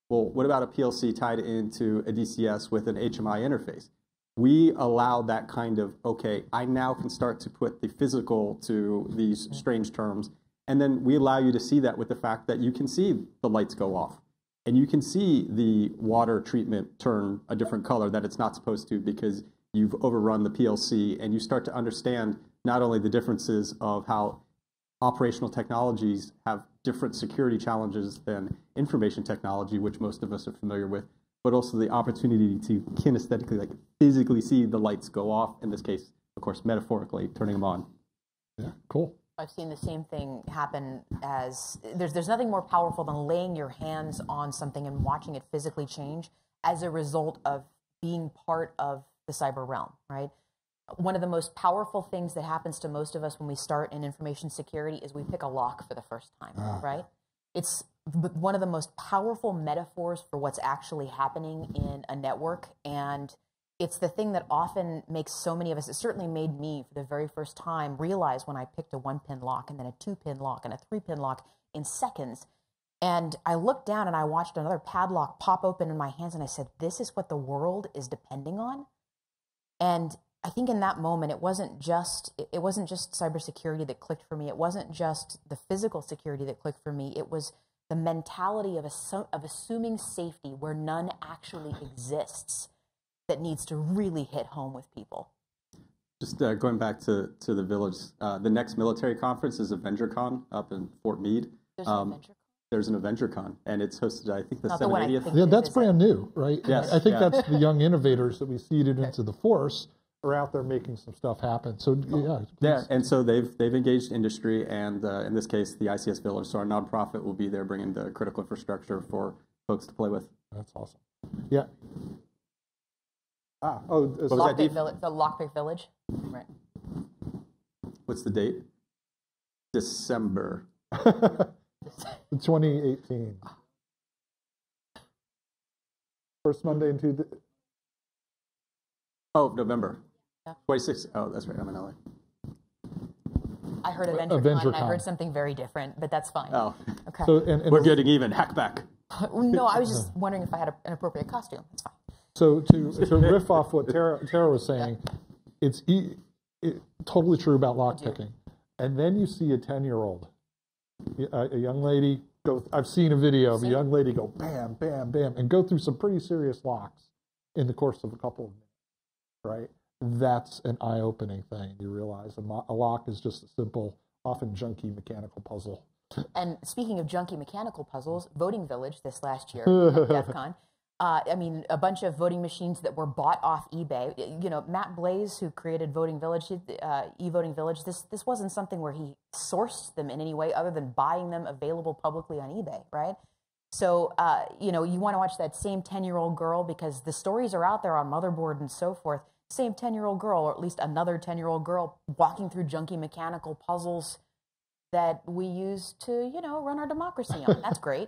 Well, what about a PLC tied into a DCS with an HMI interface? We allow that kind of, okay, I now can start to put the physical to these strange terms, and then we allow you to see that with the fact that you can see the lights go off, and you can see the water treatment turn a different color that it's not supposed to because you've overrun the PLC, and you start to understand not only the differences of how operational technologies have different security challenges than information technology, which most of us are familiar with, but also the opportunity to kinesthetically, like physically see the lights go off, in this case, of course, metaphorically, turning them on. Yeah, cool. I've seen the same thing happen. As there's nothing more powerful than laying your hands on something and watching it physically change as a result of being part of the cyber realm, right? One of the most powerful things that happens to most of us when we start in information security is we pick a lock for the first time, right? It's one of the most powerful metaphors for what's actually happening in a network, and it's the thing that often makes so many of us, it certainly made me for the very first time realize when I picked a 1-pin lock and then a 2-pin lock and a 3-pin lock in seconds. And I looked down and I watched another padlock pop open in my hands, and I said, this is what the world is depending on. And I think in that moment, it wasn't just cybersecurity that clicked for me. It wasn't just the physical security that clicked for me. It was the mentality of assuming safety where none actually exists that needs to really hit home with people. Just going back to the village, the next military conference is AvengerCon up in Fort Meade. There's an AvengerCon? There's an AvengerCon, and it's hosted, I think, the Not the one I 70th. think Yeah, that's brand new, right? Yes, I think that's the young innovators that we seeded into the force are out there making some stuff happen. So Yeah, and so they've engaged industry, and in this case, the ICS Village. So our nonprofit will be there, bringing the critical infrastructure for folks to play with. That's awesome. Yeah. What was that, Lockpick Dave? Village, the Lockpick Village, right? What's the date? December. 2018. First Monday and Tuesday. Oh, November. Yeah. 26th. Oh, that's right. I'm in LA. I heard AvengerCon, and I heard something very different, but that's fine. Oh. Okay. So, and We're getting even. Hack back. No, I was just wondering if I had an appropriate costume. That's fine. So to riff off what Tara was saying, it's totally true about lockpicking. And then you see a 10-year-old, a young lady go. I've seen a video of a young lady go bam, bam, bam, and go through some pretty serious locks in the course of a couple of minutes, right? That's an eye-opening thing. You realize a lock is just a simple, often junky mechanical puzzle. And speaking of junky mechanical puzzles, Voting Village this last year at DEF CON, I mean, a bunch of voting machines that were bought off eBay. You know, Matt Blaze, who created Voting Village, e-Voting Village, this wasn't something where he sourced them in any way other than buying them available publicly on eBay, right? So, you know, you want to watch that same 10-year-old girl because the stories are out there on Motherboard and so forth. Same 10-year-old girl, or at least another 10-year-old girl, walking through junky mechanical puzzles that we use to, you know, run our democracy on. That's great.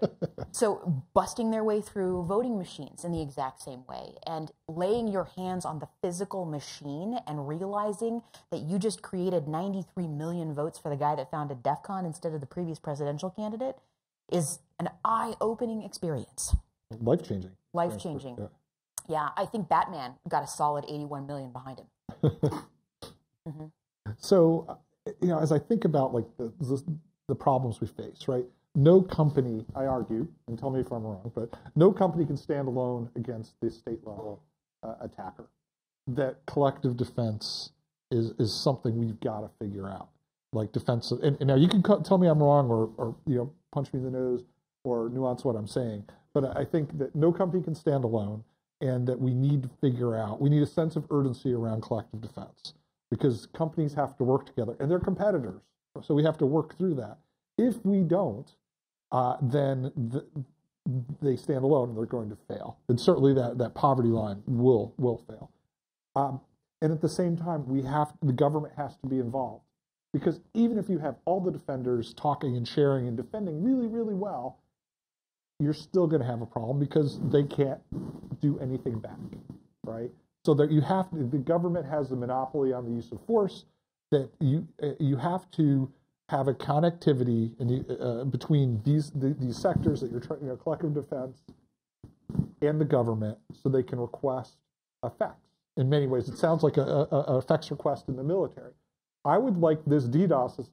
So busting their way through voting machines in the exact same way and laying your hands on the physical machine and realizing that you just created 93 million votes for the guy that founded DEF CON instead of the previous presidential candidate is an eye-opening experience. Life-changing. Life-changing. Yeah, I think Batman got a solid 81 million behind him. Mm-hmm. So, you know, as I think about like the problems we face, right? No company, I argue, and tell me if I'm wrong, but no company can stand alone against the state level attacker. That collective defense is something we've got to figure out. Like defensive, and now you can tell me I'm wrong or you know, punch me in the nose or nuance what I'm saying, but I think that no company can stand alone and that we need to figure out, we need a sense of urgency around collective defense because companies have to work together and they're competitors. So we have to work through that. If we don't, then they stand alone and they're going to fail. And certainly that poverty line will fail. And at the same time, the government has to be involved. Because even if you have all the defenders talking and sharing and defending really, really well, you're still going to have a problem because they can't do anything back, right? So that the government has a monopoly on the use of force. That you have to have a connectivity between these sectors that you're trying, you know, collective defense and the government, so they can request effects. In many ways, it sounds like a effects request in the military. I would like this DDoS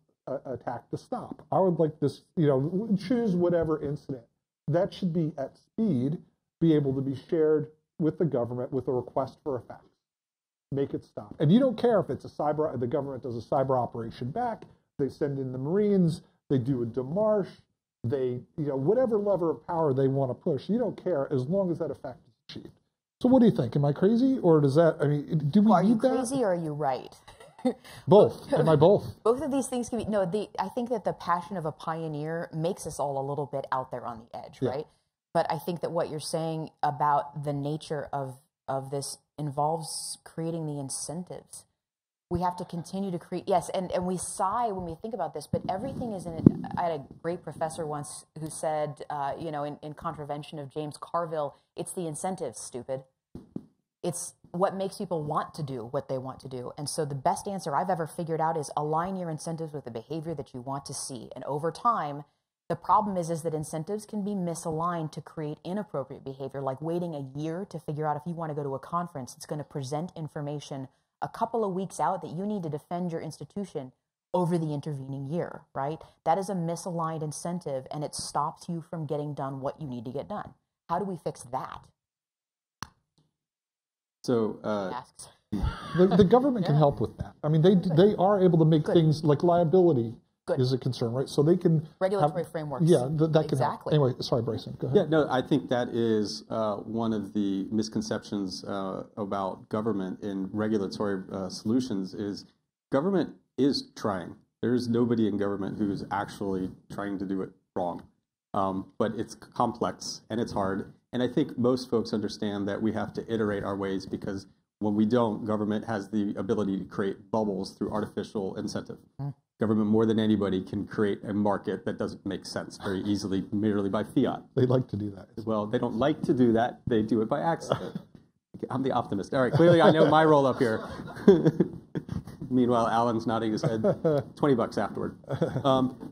attack to stop. I would like this, you know, choose whatever incident. That should be at speed, be able to be shared with the government with a request for effects. Make it stop. And you don't care if it's the government does a cyber operation back, they send in the Marines, they do a demarche, they, you know, whatever lever of power they want to push, you don't care as long as that effect is achieved. So what do you think? Am I crazy, or does that, I mean, do we need that? Are you crazy or are you right? Both. Am I both? Both of these things can be, I think that the passion of a pioneer makes us all a little bit out there on the edge, right? But I think that what you're saying about the nature of this involves creating the incentives. We have to continue to create, yes, and we sigh when we think about this, but everything is in it. I had a great professor once who said, you know, in contravention of James Carville, it's the incentives, stupid. It's what makes people want to do what they want to do. And so the best answer I've ever figured out is align your incentives with the behavior that you want to see. And over time, the problem is that incentives can be misaligned to create inappropriate behavior, like waiting a year to figure out if you want to go to a conference that's going to present information a couple of weeks out that you need to defend your institution over the intervening year, right? That is a misaligned incentive, and it stops you from getting done what you need to get done. How do we fix that? So the government can help with that. I mean, they are able to make things like liability is a concern, right? So they can regulatory frameworks. Yeah, that can help. Anyway, sorry, Bryson, go ahead. Yeah, no, I think that is one of the misconceptions about government in regulatory solutions is government is trying. There's nobody in government who's actually trying to do it wrong. But it's complex and it's hard. And I think most folks understand that we have to iterate our ways because when we don't, government has the ability to create bubbles through artificial incentive. Government, more than anybody, can create a market that doesn't make sense very easily merely by fiat. They like to do that. Well, they don't like to do that. They do it by accident. I'm the optimist. All right, clearly I know my role up here. Meanwhile, Alan's nodding his head. $20 afterward.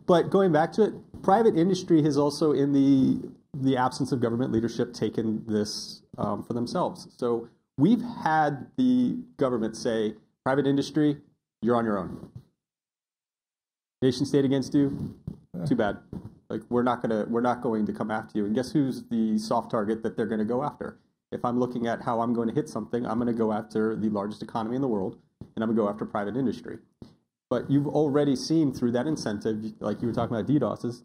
But going back to it, private industry has also in the the absence of government leadership taken this for themselves. So we've had the government say, private industry, you're on your own. Nation state against you, too bad. Like we're not going to come after you. And guess who's the soft target that they're going to go after? If I'm looking at how I'm going to hit something, I'm going to go after the largest economy in the world, and I'm going to go after private industry. But you've already seen through that incentive, like you were talking about DDoSes,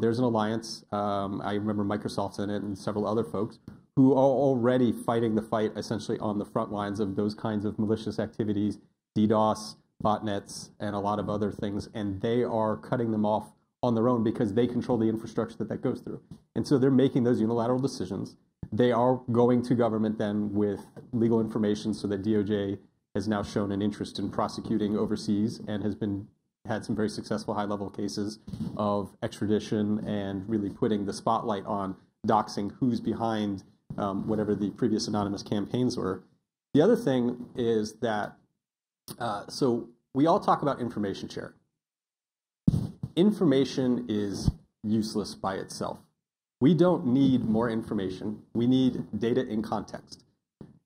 there's an alliance, I remember Microsoft's in it and several other folks, who are already fighting the fight essentially on the front lines of those kinds of malicious activities, DDoS, botnets, and a lot of other things, and they are cutting them off on their own because they control the infrastructure that goes through. And so they're making those unilateral decisions. They are going to government then with legal information, so that DOJ has now shown an interest in prosecuting overseas and has had some very successful high-level cases of extradition and really putting the spotlight on doxing who's behind whatever the previous anonymous campaigns were. The other thing is that, so we all talk about information sharing. Information is useless by itself. We don't need more information. We need data in context.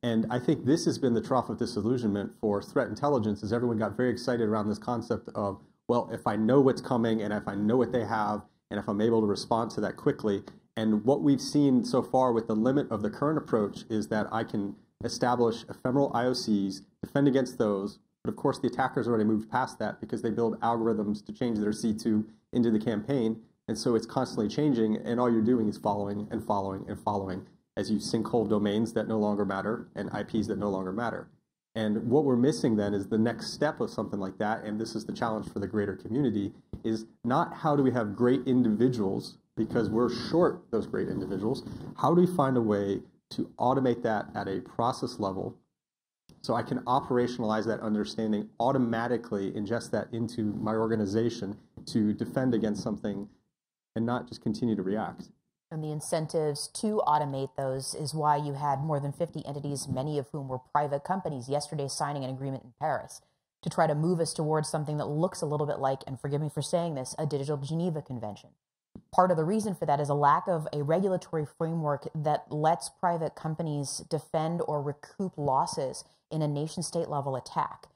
And I think this has been the trough of disillusionment for threat intelligence, as everyone got very excited around this concept of, well, if I know what's coming and if I know what they have and if I'm able to respond to that quickly. And what we've seen so far with the limit of the current approach is that I can establish ephemeral IOCs, defend against those. But of course, the attackers already moved past that because they build algorithms to change their C2 into the campaign. And so it's constantly changing, and all you're doing is following and following and following as you sinkhole domains that no longer matter and IPs that no longer matter. And what we're missing then is the next step of something like that, and this is the challenge for the greater community, is not how do we have great individuals, because we're short those great individuals. How do we find a way to automate that at a process level so I can operationalize that understanding, automatically ingest that into my organization to defend against something and not just continue to react. And the incentives to automate those is why you had more than 50 entities, many of whom were private companies, yesterday signing an agreement in Paris to try to move us towards something that looks a little bit like, and forgive me for saying this, a digital Geneva Convention. Part of the reason for that is a lack of a regulatory framework that lets private companies defend or recoup losses in a nation-state level attack.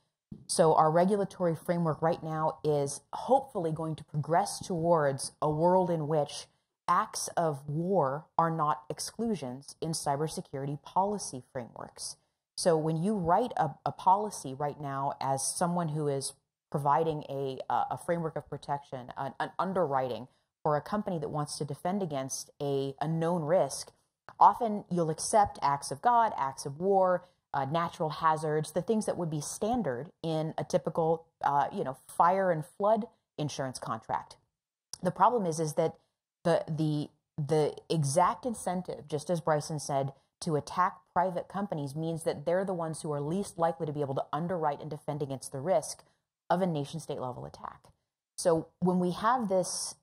So our regulatory framework right now is hopefully going to progress towards a world in which acts of war are not exclusions in cybersecurity policy frameworks. So when you write a policy right now as someone who is providing a framework of protection, an underwriting for a company that wants to defend against a known risk, often you'll accept acts of God, acts of war, natural hazards, the things that would be standard in a typical fire and flood insurance contract. The problem is that the exact incentive, just as Bryson said, to attack private companies means that they're the ones who are least likely to be able to underwrite and defend against the risk of a nation-state level attack. So when we have this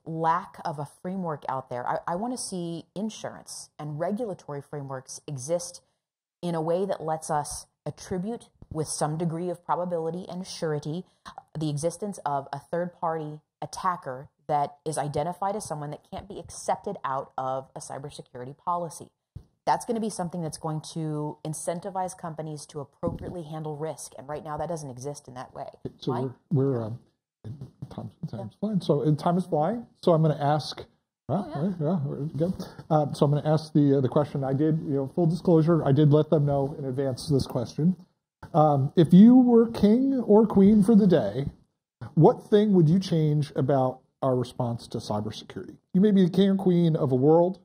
lack of a framework out there, I want to see insurance and regulatory frameworks exist in a way that lets us attribute with some degree of probability and surety the existence of a third-party attacker that is identified as someone that can't be accepted out of a cybersecurity policy. That's going to be something that's going to incentivize companies to appropriately handle risk, and right now that doesn't exist in that way. So we're time's flying. So time is flying. So I'm going to ask. Good. So I'm going to ask the question. I did, full disclosure, I did let them know in advance this question. If you were king or queen for the day, what thing would you change about our response to cybersecurity? You may be the king or queen of a world,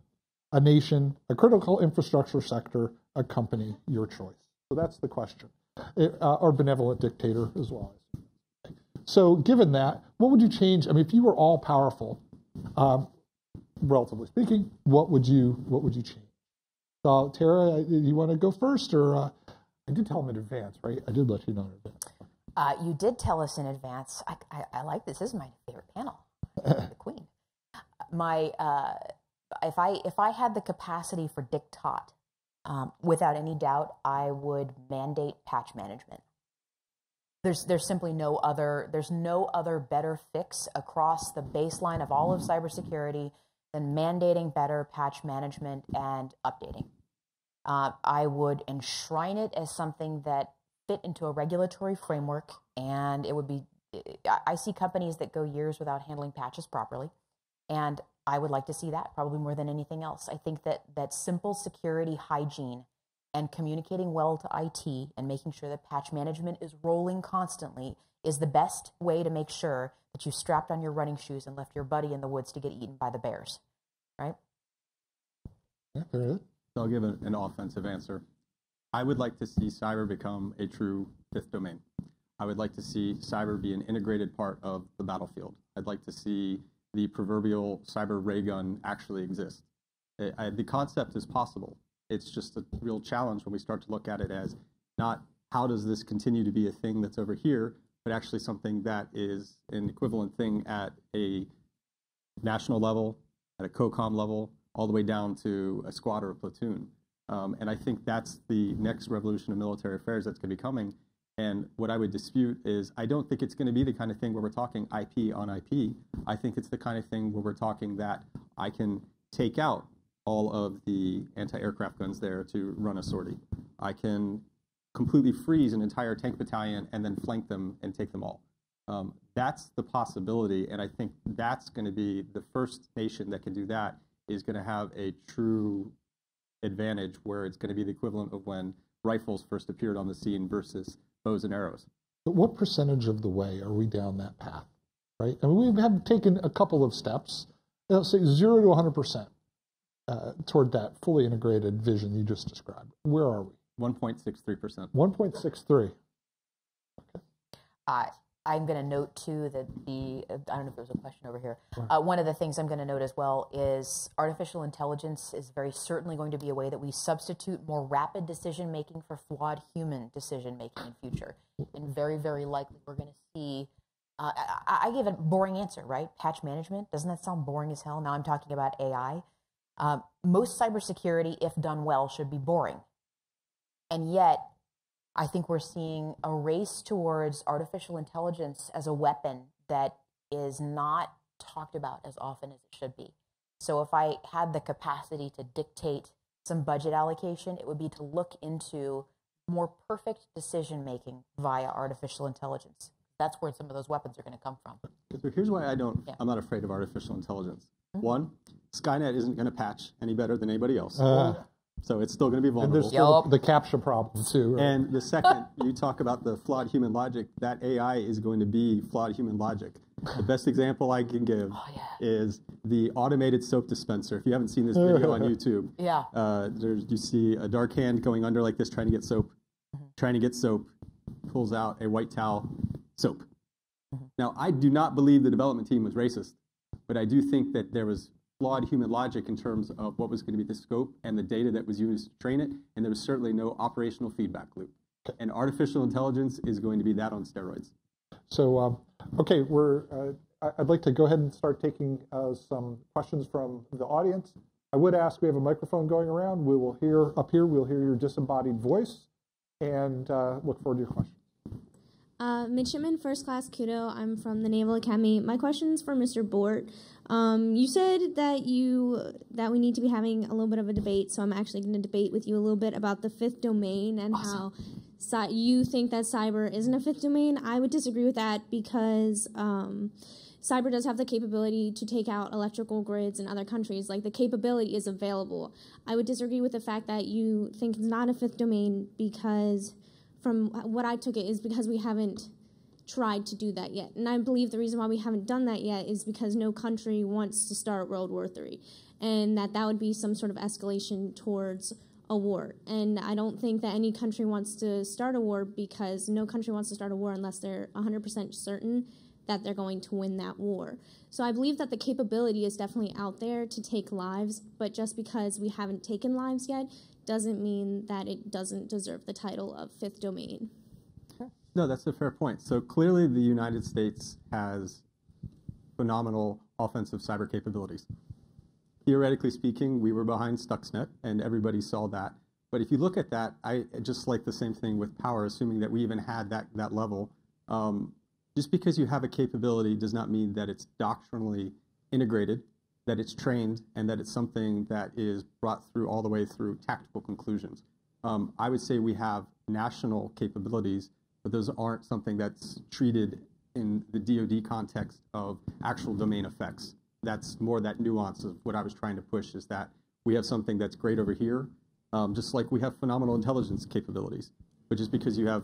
a nation, a critical infrastructure sector, a company, your choice. So that's the question. Or benevolent dictator as well. So given that, what would you change? I mean, if you were all powerful, relatively speaking, what would you change? So Tara, you want to go first, or I did tell them in advance, right? I did let you know in advance. You did tell us in advance. I like this. This is my favorite panel. The queen. If I had the capacity for diktat, without any doubt, I would mandate patch management. There's simply no other better fix across the baseline of all of cybersecurity than mandating better patch management and updating. I would enshrine it as something that fit into a regulatory framework, and it would be, I see companies that go years without handling patches properly, and I would like to see that probably more than anything else. I think that simple security hygiene and communicating well to IT and making sure that patch management is rolling constantly is the best way to make sure that you strapped on your running shoes and left your buddy in the woods to get eaten by the bears, right? Yeah, very good. So I'll give an offensive answer. I would like to see cyber become a true fifth domain. I would like to see cyber be an integrated part of the battlefield. I'd like to see the proverbial cyber ray gun actually exist. The concept is possible. It's just a real challenge when we start to look at it as not how does this continue to be a thing that's over here, but actually something that is an equivalent thing at a national level, at a COCOM level, all the way down to a squad or a platoon. And I think that's the next revolution of military affairs that's going to be coming. And what I would dispute is I don't think it's going to be the kind of thing where we're talking IP on IP. I think it's the kind of thing where we're talking that I can take out all of the anti-aircraft guns there to run a sortie. I can completely freeze an entire tank battalion and then flank them and take them all. That's the possibility, and I think that's going to be the first nation that can do that is going to have a true advantage where it's going to be the equivalent of when rifles first appeared on the scene versus bows and arrows. But what percentage of the way are we down that path, right? I mean, we have taken a couple of steps, let's say 0 to 100% toward that fully integrated vision you just described. Where are we? 1.63%. 1.63. Okay. I'm going to note, too, that I don't know if there's a question over here. One of the things I'm going to note as well is artificial intelligence is very certainly going to be a way that we substitute more rapid decision-making for flawed human decision-making in future. And very, very likely we're going to see, I gave a boring answer, right? Patch management. Doesn't that sound boring as hell? Now I'm talking about AI. Most cybersecurity, if done well, should be boring. And yet, I think we're seeing a race towards artificial intelligence as a weapon that is not talked about as often as it should be. So if I had the capacity to dictate some budget allocation, it would be to look into more perfect decision-making via artificial intelligence. That's where some of those weapons are going to come from. So here's why I'm not afraid of artificial intelligence. One, Skynet isn't going to patch any better than anybody else. So it's still going to be vulnerable. And there's still the captcha problem, too. Right? And the second, you talk about the flawed human logic, that AI is going to be flawed human logic. The best example I can give is the automated soap dispenser. If you haven't seen this video on YouTube, you see a dark hand going under like this trying to get soap, pulls out a white towel, soap. Now, I do not believe the development team was racist, but I do think that there was flawed human logic in terms of what was going to be the scope and the data that was used to train it, and there was certainly no operational feedback loop. And artificial intelligence is going to be that on steroids. So, okay, I'd like to go ahead and start taking some questions from the audience. I would ask, we have a microphone going around. We will hear, up here, we'll hear your disembodied voice, and look forward to your questions. Midshipman First Class Kudo. I'm from the Naval Academy. My question is for Mr. Bort. You said that we need to be having a little bit of a debate, so I'm actually going to debate with you a little bit about the fifth domain and how you think that cyber isn't a fifth domain. I would disagree with that because cyber does have the capability to take out electrical grids in other countries. Like, the capability is available. I would disagree with the fact that you think it's not a fifth domain because, from what I took it, is because we haven't tried to do that yet. And I believe the reason why we haven't done that yet is because no country wants to start World War III, and that would be some sort of escalation towards a war. And I don't think that any country wants to start a war, because no country wants to start a war unless they're 100% certain that they're going to win that war. So I believe that the capability is definitely out there to take lives, but just because we haven't taken lives yet doesn't mean that it doesn't deserve the title of fifth domain. No, that's a fair point. So clearly the United States has phenomenal offensive cyber capabilities. Theoretically speaking, we were behind Stuxnet, and everybody saw that. But if you look at that, I just like the same thing with power, assuming that we even had that level. Just because you have a capability does not mean that it's doctrinally integrated, that it's trained, and that it's something that is brought through all the way through tactical conclusions. I would say we have national capabilities, but those aren't something that's treated in the DoD context of actual domain effects. That's more that nuance of what I was trying to push, is that we have something that's great over here, just like we have phenomenal intelligence capabilities. But just because you have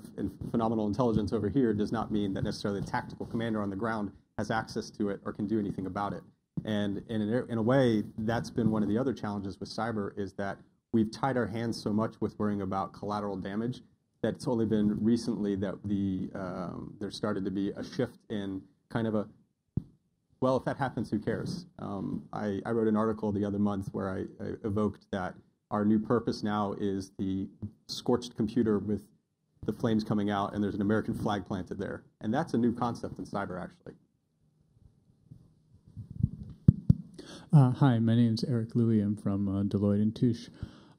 phenomenal intelligence over here does not mean that necessarily the tactical commander on the ground has access to it or can do anything about it. And in a way, that's been one of the other challenges with cyber, is that we've tied our hands so much with worrying about collateral damage that it's only been recently that there started to be a shift in kind of a, well, if that happens, who cares? I wrote an article the other month where I evoked that our new purpose now is the scorched computer with the flames coming out and there's an American flag planted there. And that's a new concept in cyber, actually. Hi, my name is Eric Louie. I'm from Deloitte & Touche.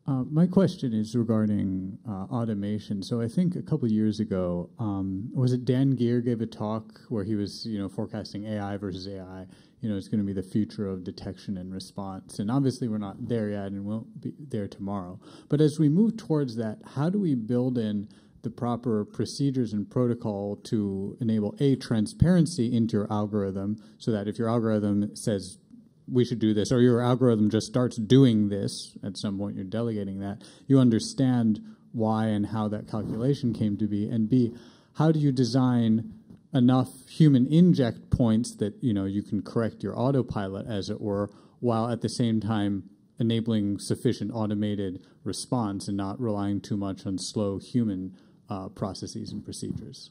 My question is regarding automation. So I think a couple of years ago, was it Dan Geer gave a talk where he was, forecasting AI versus AI. It's going to be the future of detection and response. And obviously we're not there yet and won't be there tomorrow. But as we move towards that, how do we build in the proper procedures and protocol to enable transparency into your algorithm, so that if your algorithm says we should do this, or your algorithm just starts doing this, at some point you're delegating that, you understand why and how that calculation came to be, and B, how do you design enough human inject points that you can correct your autopilot, as it were, while at the same time enabling sufficient automated response and not relying too much on slow human processes and procedures?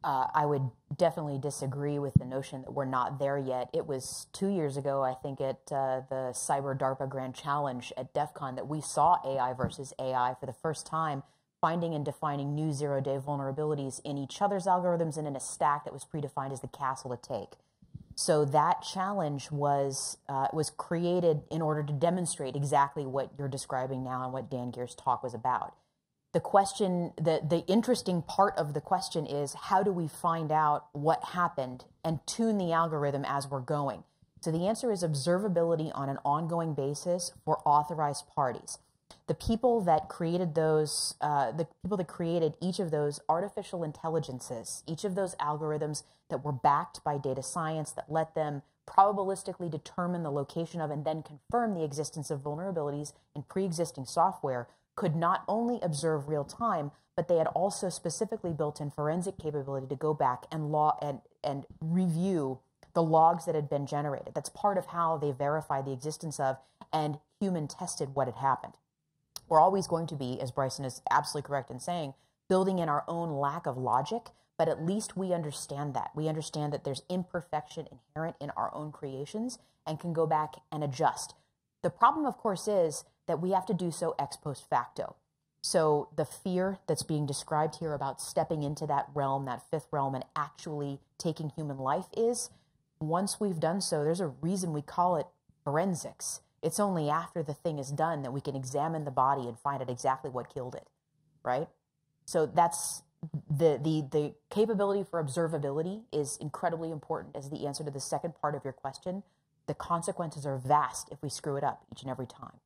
I would definitely disagree with the notion that we're not there yet. It was 2 years ago, I think, at the Cyber DARPA Grand Challenge at DEF CON that we saw AI versus AI for the first time, finding and defining new zero-day vulnerabilities in each other's algorithms and in a stack that was predefined as the castle to take. So that challenge was created in order to demonstrate exactly what you're describing now and what Dan Geer's talk was about. The question, the interesting part of the question is, how do we find out what happened and tune the algorithm as we're going? So the answer is observability on an ongoing basis for authorized parties. The people that created those, each of those artificial intelligences, each of those algorithms that were backed by data science that let them probabilistically determine the location of and then confirm the existence of vulnerabilities in pre-existing software, could not only observe real time, but they had also specifically built in forensic capability to go back and and review the logs that had been generated. That's part of how they verified the existence of and human tested what had happened. We're always going to be, as Bryson is absolutely correct in saying, building in our own lack of logic, but at least we understand that. We understand that there's imperfection inherent in our own creations and can go back and adjust. The problem, of course, is that we have to do so ex post facto. So the fear that's being described here about stepping into that realm, that fifth realm, and actually taking human life is, once we've done so, there's a reason we call it forensics. It's only after the thing is done that we can examine the body and find out exactly what killed it, right? So that's the capability for observability is incredibly important as the answer to the second part of your question. The consequences are vast if we screw it up each and every time.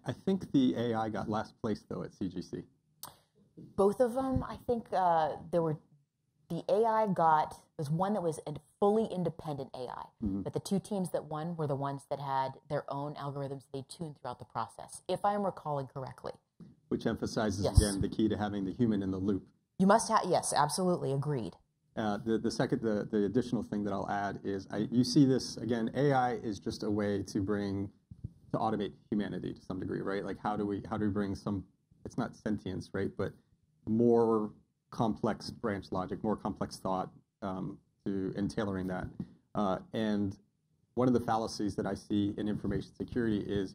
I think the AI got last place, though, at CGC. Both of them, I think the AI was one that was a fully independent AI, but the two teams that won were the ones that had their own algorithms they tuned throughout the process, if I am recalling correctly. Which emphasizes, again, the key to having the human in the loop. You must have, yes, absolutely, agreed. The additional thing that I'll add is, you see this, again, AI is just a way to automate humanity to some degree, right? Like how do we bring some, it's not sentience, right? But more complex branch logic, more complex thought in tailoring that. And one of the fallacies that I see in information security is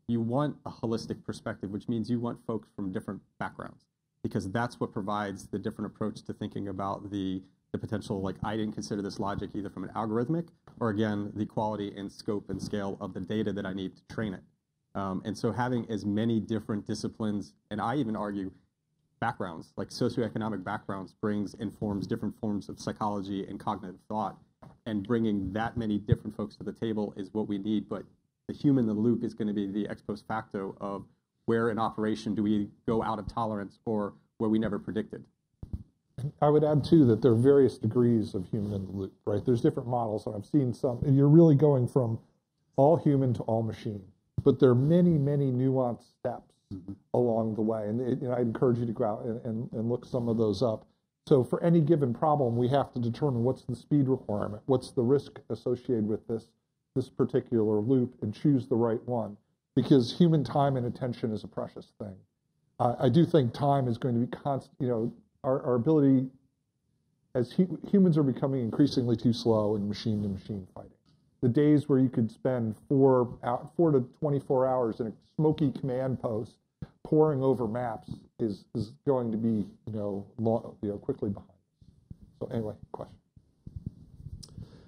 you want a holistic perspective, which means you want folks from different backgrounds, because that's what provides the different approach to thinking about the potential, like, I didn't consider this logic either from an algorithmic or, again, the quality and scope and scale of the data that I need to train it. And so having as many different disciplines, and I even argue backgrounds, like socioeconomic backgrounds, informs different forms of psychology and cognitive thought. and bringing that many different folks to the table is what we need. But the human in the loop is going to be the ex post facto of where in operation do we go out of tolerance or where we never predicted. I would add, too, that there are various degrees of human in the loop, right? There's different models, and I've seen some, and you're really going from all human to all machine. But there are many, many nuanced steps along the way, and I'd encourage you to go out and look some of those up. So for any given problem, we have to determine what's the speed requirement, what's the risk associated with this particular loop, and choose the right one. Because human time and attention is a precious thing. I do think time is going to be constant. You know, our ability as humans are becoming increasingly too slow in machine-to-machine fighting. The days where you could spend 4 to 24 hours in a smoky command post poring over maps is going to be quickly behind us. So anyway, question.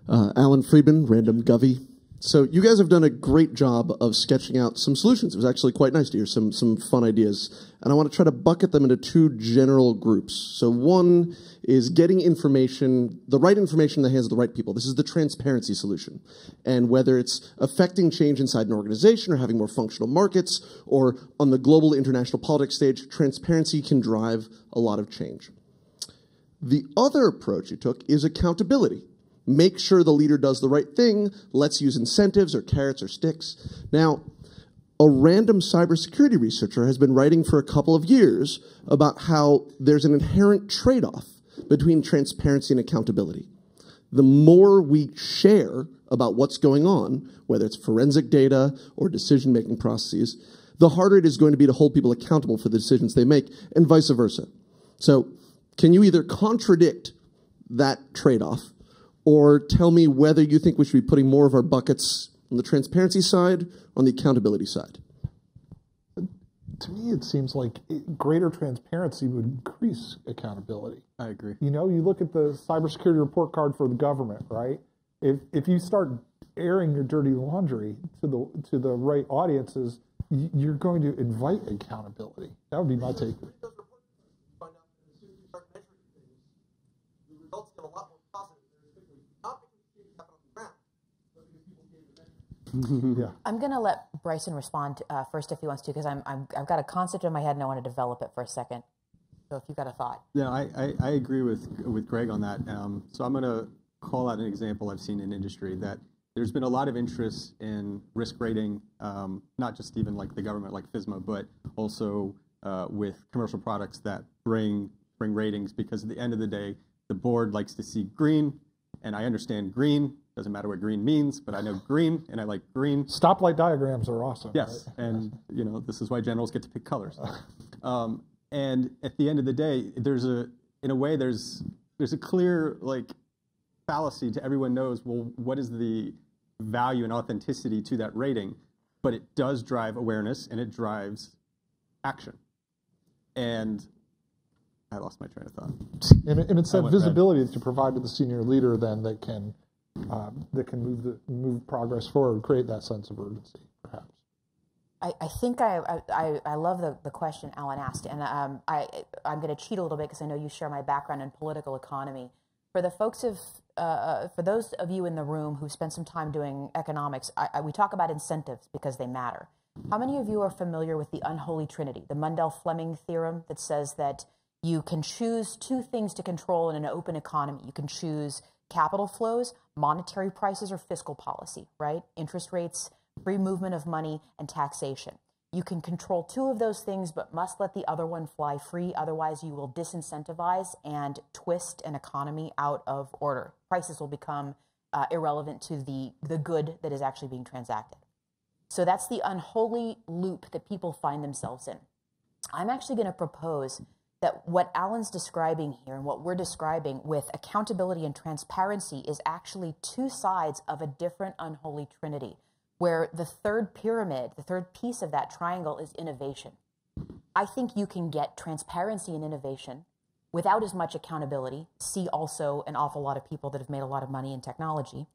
Alan Friedman, Random Govey. So you guys have done a great job of sketching out some solutions. It was actually quite nice to hear some fun ideas. And I want to try to bucket them into 2 general groups. So one is getting information, the right information in the hands of the right people. This is the transparency solution. And whether it's affecting change inside an organization or having more functional markets or on the global international politics stage, transparency can drive a lot of change. The other approach you took is accountability. Make sure the leader does the right thing. Let's use incentives or carrots or sticks. Now, a random cybersecurity researcher has been writing for a couple of years about how there's an inherent trade-off between transparency and accountability. The more we share about what's going on, whether it's forensic data or decision-making processes, the harder it is going to be to hold people accountable for the decisions they make, and vice versa. So, can you either contradict that trade-off or tell me whether you think we should be putting more of our buckets on the transparency side or on the accountability side? To me, it seems like greater transparency would increase accountability. I agree. You know, you look at the cybersecurity report card for the government, right? If you start airing your dirty laundry to the right audiences, you're going to invite accountability. That would be my take. Yeah. I'm going to let Bryson respond first if he wants to, because I've got a concept in my head and I want to develop it for a second. So if you've got a thought. Yeah, I agree with Greg on that. So I'm going to call out an example I've seen in industry that there's been a lot of interest in risk rating, not just even like the government like FSMA, but also with commercial products that bring ratings, because at the end of the day, the board likes to see green, and I understand green. Doesn't matter what green means, but I know green, and I like green. Stoplight diagrams are awesome. Yes, right? And you know, this is why generals get to pick colors. And at the end of the day, there's a clear like fallacy to everyone knows. Well, what is the value and authenticity to that rating? But it does drive awareness, and it drives action. And I lost my train of thought. And it's that visibility that you provide to the senior leader then that can move progress forward, create that sense of urgency, perhaps. I think I love the question Alan asked, and I'm going to cheat a little bit because I know you share my background in political economy. For those of you in the room who spent some time doing economics, we talk about incentives because they matter. How many of you are familiar with the unholy trinity, the Mundell-Fleming theorem that says that you can choose 2 things to control in an open economy? You can choose capital flows, monetary prices, or fiscal policy, right? Interest rates, free movement of money, and taxation. You can control 2 of those things, but must let the other one fly free. Otherwise, you will disincentivize and twist an economy out of order. Prices will become irrelevant to the good that is actually being transacted. So that's the unholy loop that people find themselves in. I'm actually going to propose that what Alan's describing here and what we're describing with accountability and transparency is actually 2 sides of a different unholy trinity, where the third pyramid, the third piece of that triangle is innovation. I think you can get transparency and innovation without as much accountability. See also an awful lot of people that have made a lot of money in technology.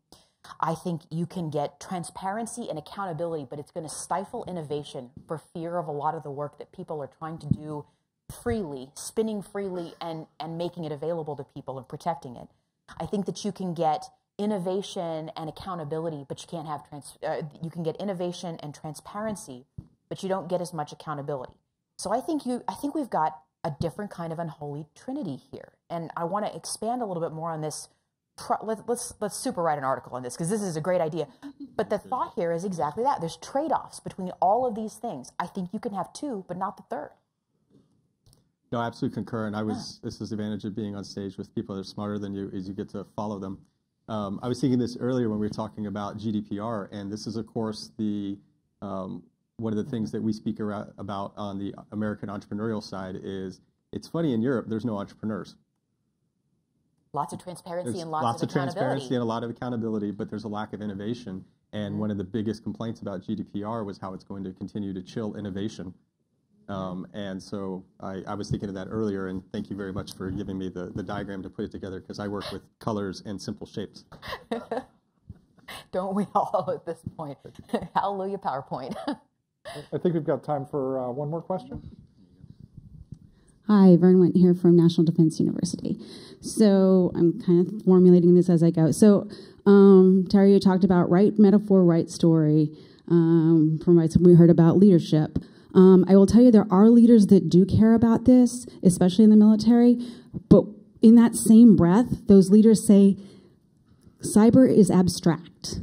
I think you can get transparency and accountability, but it's going to stifle innovation for fear of a lot of the work that people are trying to do freely, spinning freely, and making it available to people and protecting it. I think that you can get innovation and accountability, but you can't have you can get innovation and transparency, but you don't get as much accountability. So I think we've got a different kind of unholy trinity here, and I want to expand a little bit more on this. Let's super write an article on this, because this is a great idea. But the thought here is exactly that. There's trade-offs between all of these things. I think you can have two, but not the third. No, I absolutely concur. And this is the advantage of being on stage with people that are smarter than you, is you get to follow them. I was thinking this earlier when we were talking about GDPR, and this is, of course, one of the things that we speak about on the American entrepreneurial side is, it's funny, in Europe, there's no entrepreneurs. Lots of transparency There's and lots of accountability. Transparency and a lot of accountability, but there's a lack of innovation. And one of the biggest complaints about GDPR was how it's going to continue to chill innovation. And so I was thinking of that earlier, and thank you very much for giving me the diagram to put it together, because I work with colors and simple shapes. Don't we all at this point? Hallelujah, PowerPoint. I think we've got time for one more question. Hi, Vern Went here from National Defense University. So I'm kind of formulating this as I go. So Terry, you talked about right metaphor, right story. From what we heard about leadership. I will tell you, there are leaders that do care about this, especially in the military. But in that same breath, those leaders say, cyber is abstract.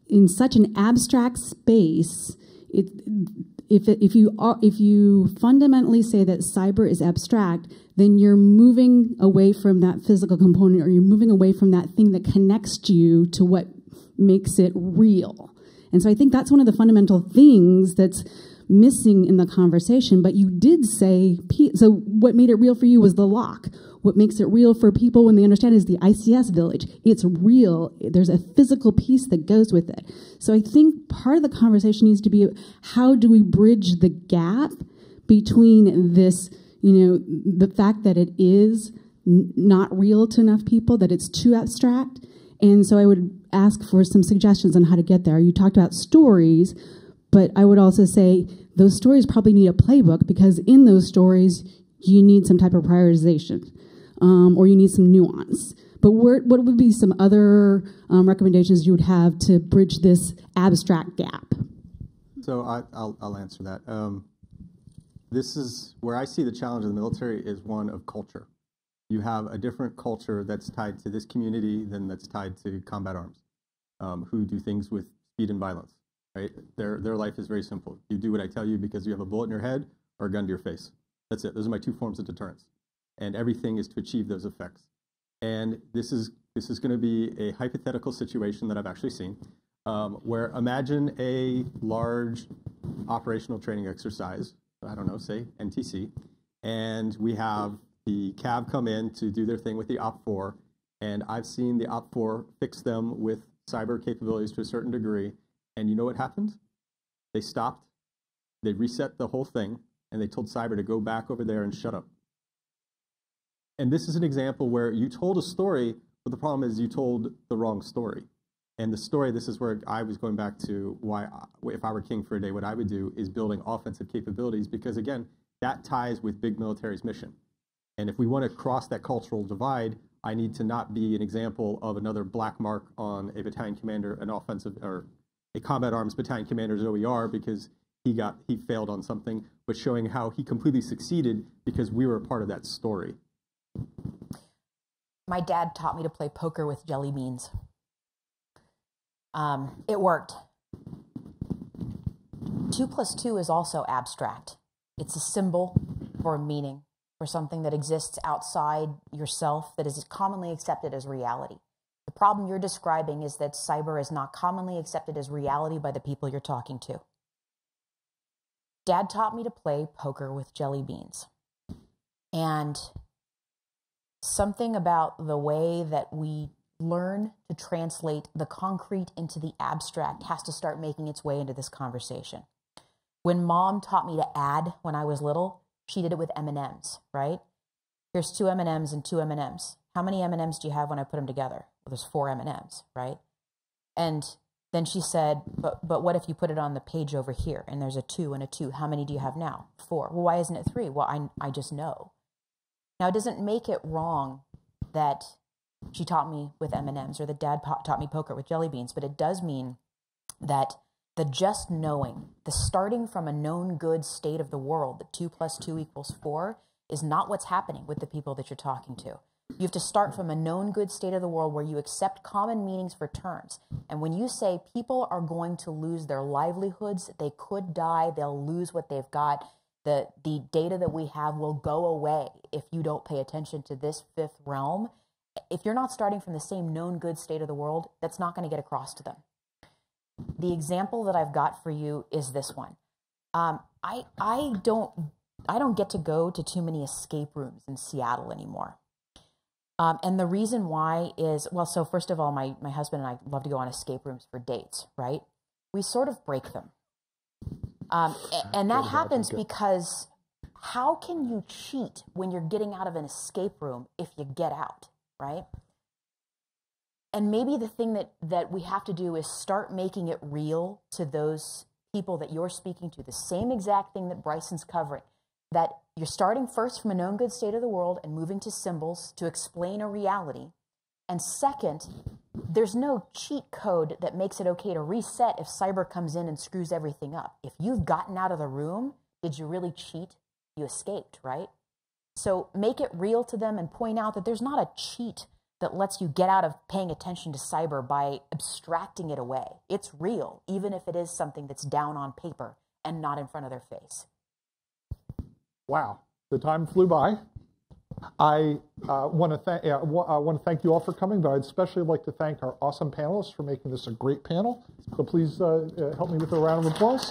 In such an abstract space, if you fundamentally say that cyber is abstract, then you're moving away from that physical component, or you're moving away from that thing that connects you to what makes it real. And so I think that's one of the fundamental things that's missing in the conversation. But you did say, so what made it real for you was the lock. What makes it real for people when they understand is the ICS village. It's real. There's a physical piece that goes with it. So I think part of the conversation needs to be, how do we bridge the gap between this, the fact that it is not real to enough people, that it's too abstract. And so I would ask for some suggestions on how to get there. You talked about stories, but I would also say those stories probably need a playbook, because in those stories, you need some type of prioritization, or you need some nuance. But what would be some other recommendations you would have to bridge this abstract gap? So I'll answer that. This is where I see the challenge of the military is one of culture. You have a different culture that's tied to this community than that's tied to combat arms, who do things with speed and violence. Right? Their life is very simple. You do what I tell you because you have a bullet in your head or a gun to your face. That's it. Those are my two forms of deterrence. And everything is to achieve those effects. And this is going to be a hypothetical situation that I've actually seen, where imagine a large operational training exercise, I don't know, say NTC, and we have the CAV come in to do their thing with the OP4, and I've seen the OP4 fix them with cyber capabilities to a certain degree. And you know what happened? They stopped, they reset the whole thing, and they told cyber to go back over there and shut up. And this is an example where you told a story, but the problem is you told the wrong story. And the story, this is where I was going back to why, if I were king for a day, what I would do is building offensive capabilities, because again, that ties with big military's mission. And if we want to cross that cultural divide, I need to not be an example of another black mark on a battalion commander, an offensive, or a combat arms battalion commander's OER because he failed on something, but showing how he completely succeeded because we were a part of that story. My dad taught me to play poker with jelly beans. It worked. 2 + 2 is also abstract. It's a symbol for a meaning, for something that exists outside yourself that is commonly accepted as reality. The problem you're describing is that cyber is not commonly accepted as reality by the people you're talking to. Dad taught me to play poker with jelly beans. And something about the way that we learn to translate the concrete into the abstract has to start making its way into this conversation. When Mom taught me to add when I was little, she did it with M&Ms, right? Here's 2 M&Ms and 2 M&Ms. How many M&Ms do you have when I put them together? Well, there's 4 M&Ms, right? And then she said, but what if you put it on the page over here and there's a 2 and a 2? How many do you have now? 4. Well, why isn't it 3? Well, I just know. Now, it doesn't make it wrong that she taught me with M&Ms, or that dad taught me poker with jelly beans, but it does mean that the just knowing, the starting from a known good state of the world, that 2 + 2 = 4, is not what's happening with the people that you're talking to. You have to start from a known good state of the world where you accept common meanings for terms. And when you say people are going to lose their livelihoods, they could die, they'll lose what they've got, the data that we have will go away if you don't pay attention to this fifth realm. If you're not starting from the same known good state of the world, that's not going to get across to them. The example that I've got for you is this one. I don't get to go to too many escape rooms in Seattle anymore. And the reason why is, well, so first of all, my husband and I love to go on escape rooms for dates, right? We sort of break them. And that happens because how can you cheat when you're getting out of an escape room if you get out, right? And maybe the thing that we have to do is start making it real to those people that you're speaking to, the same exact thing that Bryson's covering, that you're starting first from a known good state of the world and moving to symbols to explain a reality. And second, there's no cheat code that makes it okay to reset if cyber comes in and screws everything up. If you've gotten out of the room, did you really cheat? You escaped, right? So make it real to them and point out that there's not a cheat that lets you get out of paying attention to cyber by abstracting it away. It's real, even if it is something that's down on paper and not in front of their face. Wow, the time flew by. I want to thank you all for coming, but I'd especially like to thank our awesome panelists for making this a great panel. So please help me with a round of applause.